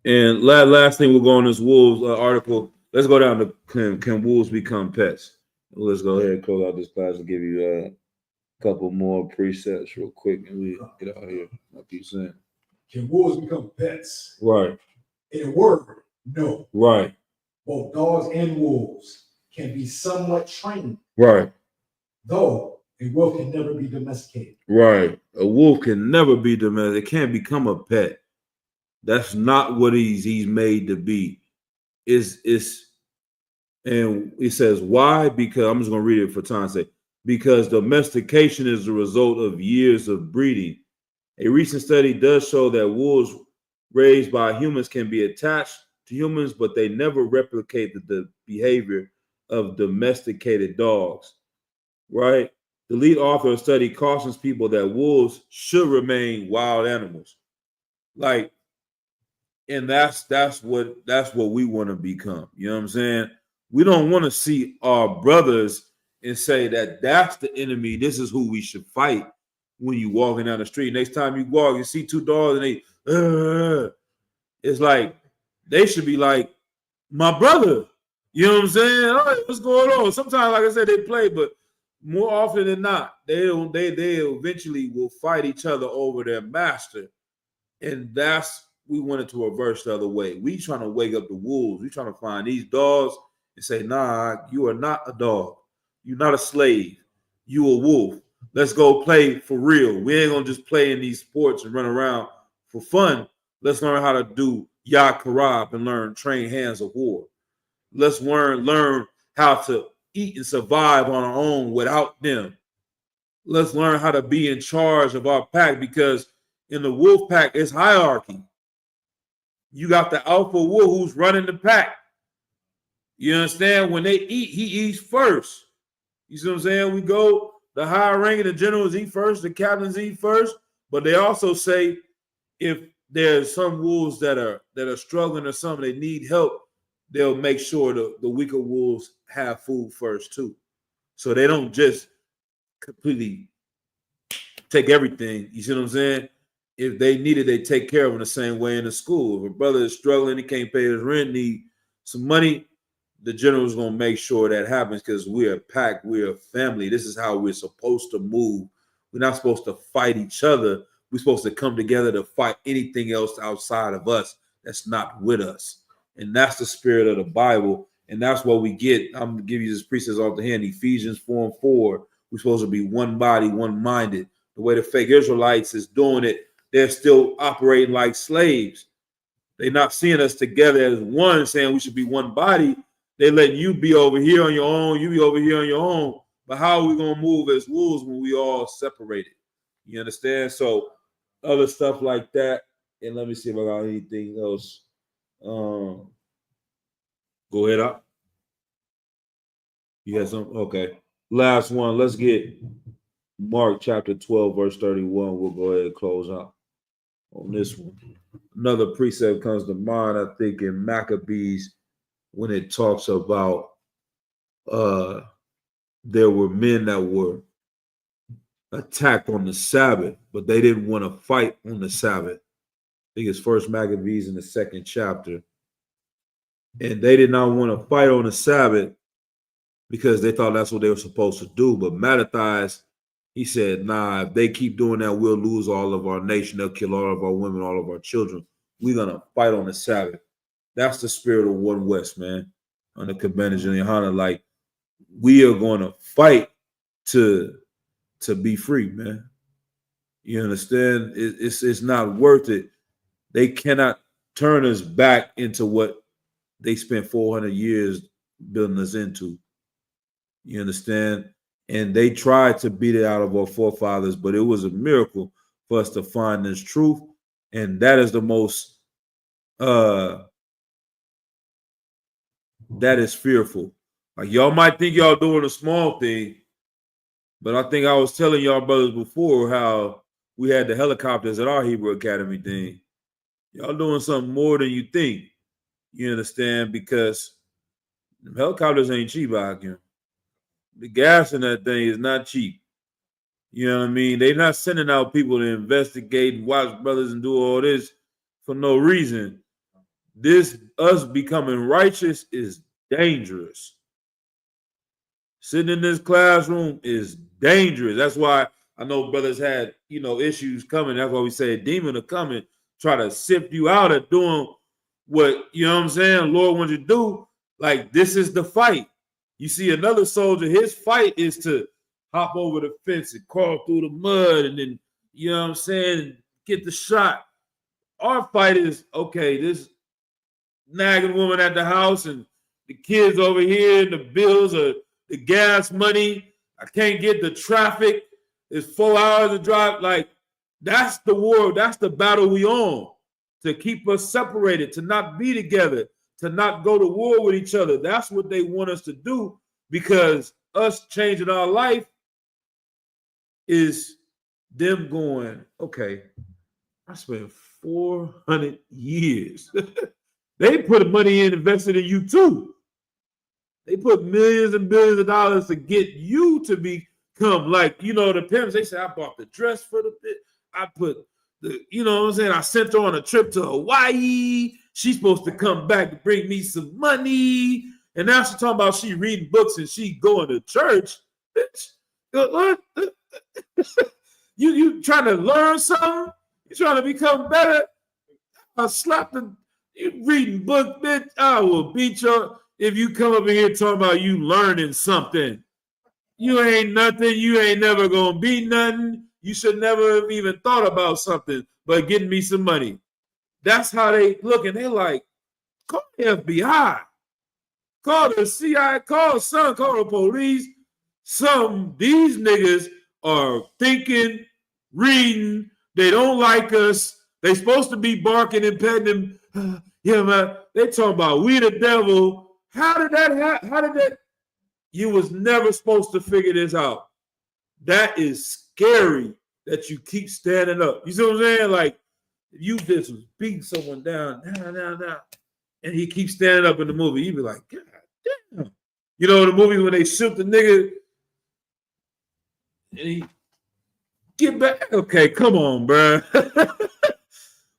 And last thing we'll go on this Wolves article. Let's go down to can wolves become pets? Let's go ahead and close out this class and give you a couple more precepts real quick, and we get out of here. Like you saying, can wolves become pets? Right. In a word, no. Right. Both dogs and wolves can be somewhat trained. Right. Though a wolf can never be domesticated. Right. A wolf can never be domesticated. It can't become a pet. That's not what he's made to be. And it says why? Because I'm just going to read it for time's sake. Because domestication is the result of years of breeding. A recent study does show that wolves raised by humans can be attached to humans, but they never replicate the behavior of domesticated dogs. Right? The lead author of the study cautions people that wolves should remain wild animals. Like, and that's what we want to become. You know what I'm saying? We don't want to see our brothers and say that that's the enemy. This is who we should fight when you walking down the street. Next time you walk, you see two dogs and they, it's like they should be like, my brother. You know what I'm saying? All right, what's going on? Sometimes, like I said, they play, but more often than not, they eventually will fight each other over their master, and we wanted to reverse the other way. We trying to wake up the wolves. We trying to find these dogs and say, nah, you are not a dog. You're not a slave. You a wolf. Let's go play for real. We ain't gonna just play in these sports and run around for fun. Let's learn how to do Yad Karab and train hands of war. Let's learn how to eat and survive on our own without them. Let's learn how to be in charge of our pack, because in the wolf pack, it's hierarchy. You got the alpha wolf who's running the pack. You understand? When they eat, he eats first. You see what I'm saying? We go, the higher ranking, the generals eat first, the captains eat first. But they also say if there's some wolves that are struggling or something, they need help, they'll make sure the weaker wolves have food first too. So they don't just completely take everything. You see what I'm saying? If they need it, they take care of them the same way in the school. If a brother is struggling, he can't pay his rent, need some money, the general's going to make sure that happens, because we're a pack, we're a family. This is how we're supposed to move. We're not supposed to fight each other. We're supposed to come together to fight anything else outside of us that's not with us. And that's the spirit of the Bible. And that's what we get. I'm going to give you this precept off the hand. Ephesians 4:4. We're supposed to be one body, one-minded. The way the fake Israelites is doing it, they're still operating like slaves. They're not seeing us together as one, saying we should be one body. They letting you be over here on your own, you be over here on your own. But how are we going to move as wolves when we all separated? You understand? So other stuff like that. And let me see if I got anything else. Go ahead up. You got something? Okay. Last one. Let's get Mark chapter 12, verse 31. We'll go ahead and close out on this one. Another precept comes to mind, I think, in Maccabees, when it talks about there were men that were attacked on the Sabbath, but they didn't want to fight on the Sabbath. I think it's First Maccabees in the 2nd chapter. And they did not want to fight on the Sabbath because they thought that's what they were supposed to do. But Mattathias, he said, nah, if they keep doing that, we'll lose all of our nation. They'll kill all of our women, all of our children. We're going to fight on the Sabbath. That's the spirit of One West, man. On the Convention in Johanna, like, we are going to fight to be free, man. You understand? It's not worth it. They cannot turn us back into what they spent 400 years building us into. You understand? And they tried to beat it out of our forefathers, but it was a miracle for us to find this truth. And that is the most, that is fearful. Like, y'all might think y'all doing a small thing, but I think I was telling y'all brothers before how we had the helicopters at our Hebrew Academy thing. Y'all doing something more than you think. You understand? Because the helicopters ain't cheap out here. The gas in that thing is not cheap. You know what I mean? They're not sending out people to investigate and watch brothers and do all this for no reason. This, us becoming righteous, is dangerous. Sitting in this classroom is dangerous. That's why I know brothers had, issues coming. That's why we say a demon are coming, try to sift you out of doing what, you know what I'm saying, Lord wants you to do. Like, this is the fight. You see another soldier, his fight is to hop over the fence and crawl through the mud and then, you know what I'm saying, get the shot. Our fight is, okay, this nagging woman at the house and the kids over here and the bills are the gas money. I can't get the traffic. It's 4 hours to drive. Like, that's the war. That's the battle we on, to keep us separated, to not be together, to not go to war with each other. That's what they want us to do, because us changing our life is them going, okay, I spent 400 years. They put money in, invested in you too. They put millions and billions of dollars to get you to become like, the pimps. They say, I bought the dress for the bit. I put the, what I'm saying? I sent her on a trip to Hawaii. She's supposed to come back to bring me some money. And now she's talking about she reading books and she going to church. Bitch, what? You trying to learn something? You trying to become better? I slap you reading book, bitch. I will beat you if you come up in here talking about you learning something. You ain't nothing. You ain't never gonna be nothing. You should never have even thought about something but getting me some money. That's how they look, and they're like, call the FBI, call the CIA, call the police. These niggas are thinking, reading. They don't like us. They supposed to be barking and petting them. Yeah, man. They talking about we the devil. How did that happen? How did that? You was never supposed to figure this out. That is scary that you keep standing up. You see what I'm saying? Like, if you just was beating someone down, and he keeps standing up in the movie, you be like, God damn. The movie when they shoot the nigga and he get back. Okay, come on, bro.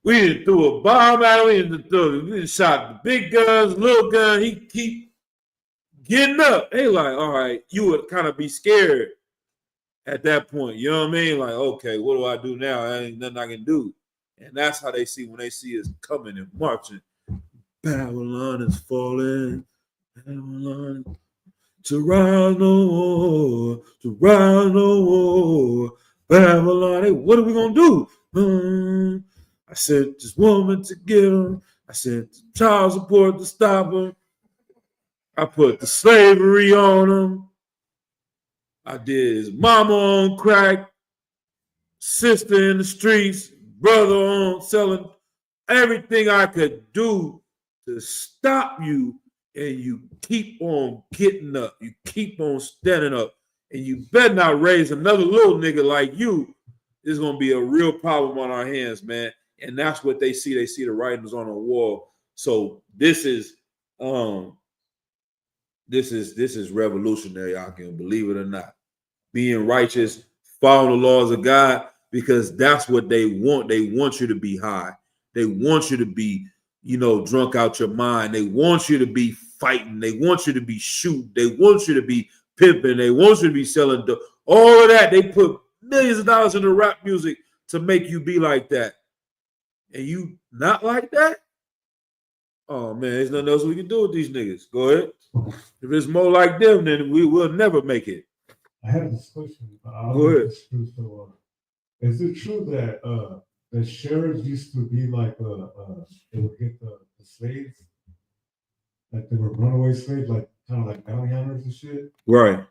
We didn't throw a bomb at him. We didn't shot the big guns, little gun. He keep getting up. They like, all right, you would kind of be scared at that point. You know what I mean? Like, okay, what do I do now? There ain't nothing I can do. And that's how they see when they see us coming and marching. Babylon is falling. Babylon to rise no more. To rise no more. Babylon. Hey, what are we going to do? I sent this woman to get him. I sent child support to stop him. I put the slavery on him. I did his mama on crack, sister in the streets, brother on selling, everything I could do to stop you, and you keep on getting up. You keep on standing up, and you better not raise another little nigga like you. There's going to be a real problem on our hands, man. And that's what they see. They see the writings on the wall. So this is revolutionary, I can believe it or not. Being righteous, following the laws of God, because that's what they want. They want you to be high. They want you to be, drunk out your mind. They want you to be fighting. They want you to be shooting. They want you to be pimping. They want you to be selling all of that. They put millions of dollars into rap music to make you be like that. And you not like that? Oh man, there's nothing else we can do with these niggas. Go ahead. If it's more like them, then we will never make it. I have this question. Go ahead. Is it true that the sheriffs used to be like they would get the slaves, like they were runaway slaves, like kind of like bounty hunters and shit? Right.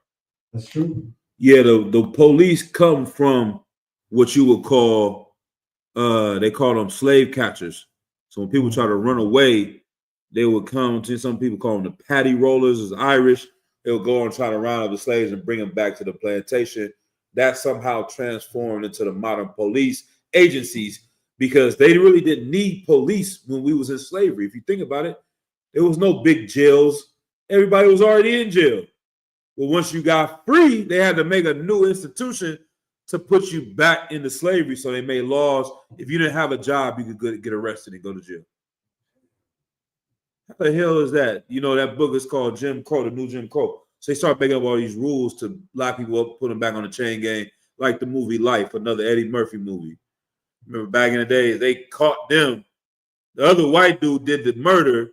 That's true. Yeah, the police come from what you would call they call them slave catchers. So when people try to run away, they would come to, some people call them the patty rollers, is Irish. They would go and try to round up the slaves and bring them back to the plantation. That somehow transformed into the modern police agencies, because they really didn't need police when we was in slavery. If you think about it, there was no big jails. Everybody was already in jail. Well, once you got free, they had to make a new institution to put you back into slavery. So they made laws. If you didn't have a job, you could get arrested and go to jail. How the hell is that? That book is called Jim Crow, the new Jim Crow. So they start making up all these rules to lock people up, put them back on the chain gang, like the movie Life, another Eddie Murphy movie. Remember back in the day, they caught them. The other white dude did the murder.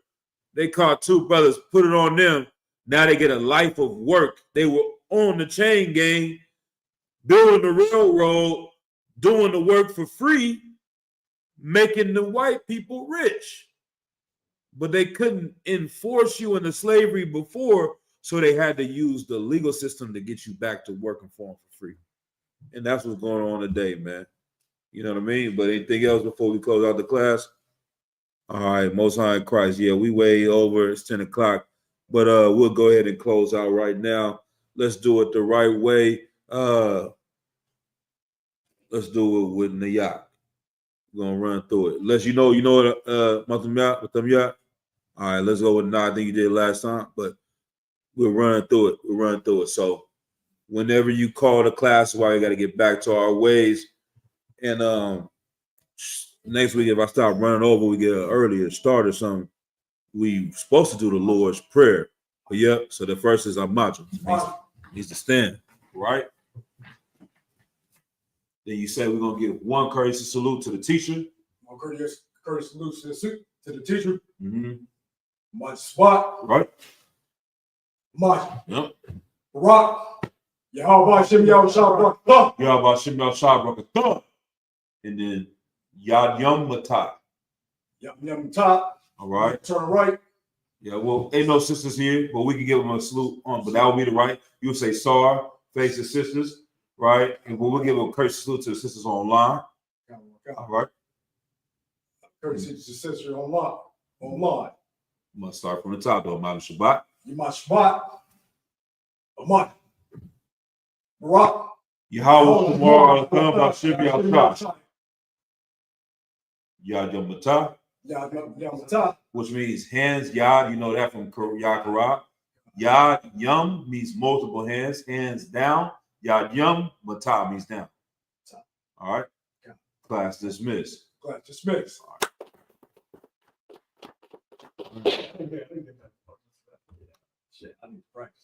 They caught two brothers, put it on them. Now they get a life of work. They were on the chain gang, building the railroad, doing the work for free, making the white people rich. But they couldn't enforce you into slavery before, so they had to use the legal system to get you back to working for them for free. And that's what's going on today, man. You know what I mean? But anything else before we close out the class? All right, Most High in Christ. Yeah, we way over. It's 10 o'clock. But we'll go ahead and close out right now. Let's do it the right way. Let's do it with Nayak. We're going to run through it. Unless you know what, Matamyat? All right, let's go with Nah. I think you did last time, but we're running through it. So whenever you call the class, why you got to get back to our ways. And next week, if I stop running over, we get an earlier start or something. We supposed to do the Lord's Prayer. But yep, so the first is Amajo. Needs to stand, right? Then you say we're going to give one courteous salute to the teacher. One courteous salute to the teacher. Mm-hmm. Much spot. Right. Much. Yep. Rock. Yahweh Shem Yahweh Yahweh Shem Yahweh. And then Yad Yom Matah. Yum top. All right. Turn right. Yeah, well, ain't no sisters here, but we can give them a salute on, but that would be the right. You would say Sar, face the sisters, right? And we'll give a courteous salute to the sisters online. All right. Courtesy to the sister online. I'm gonna start from the top though. Madam Shabbat. You my spot. Amat. Barak. Yahweh Kumar Al-Tham Bashim Yahshua. Yad Yom Matah. Yum top. Which means hands, Yad, you know that from Yad Karab. Yad Yum means multiple hands down. Yad Yum Matah means down. All right. Class dismissed. Class dismissed. Shit, I need to practice.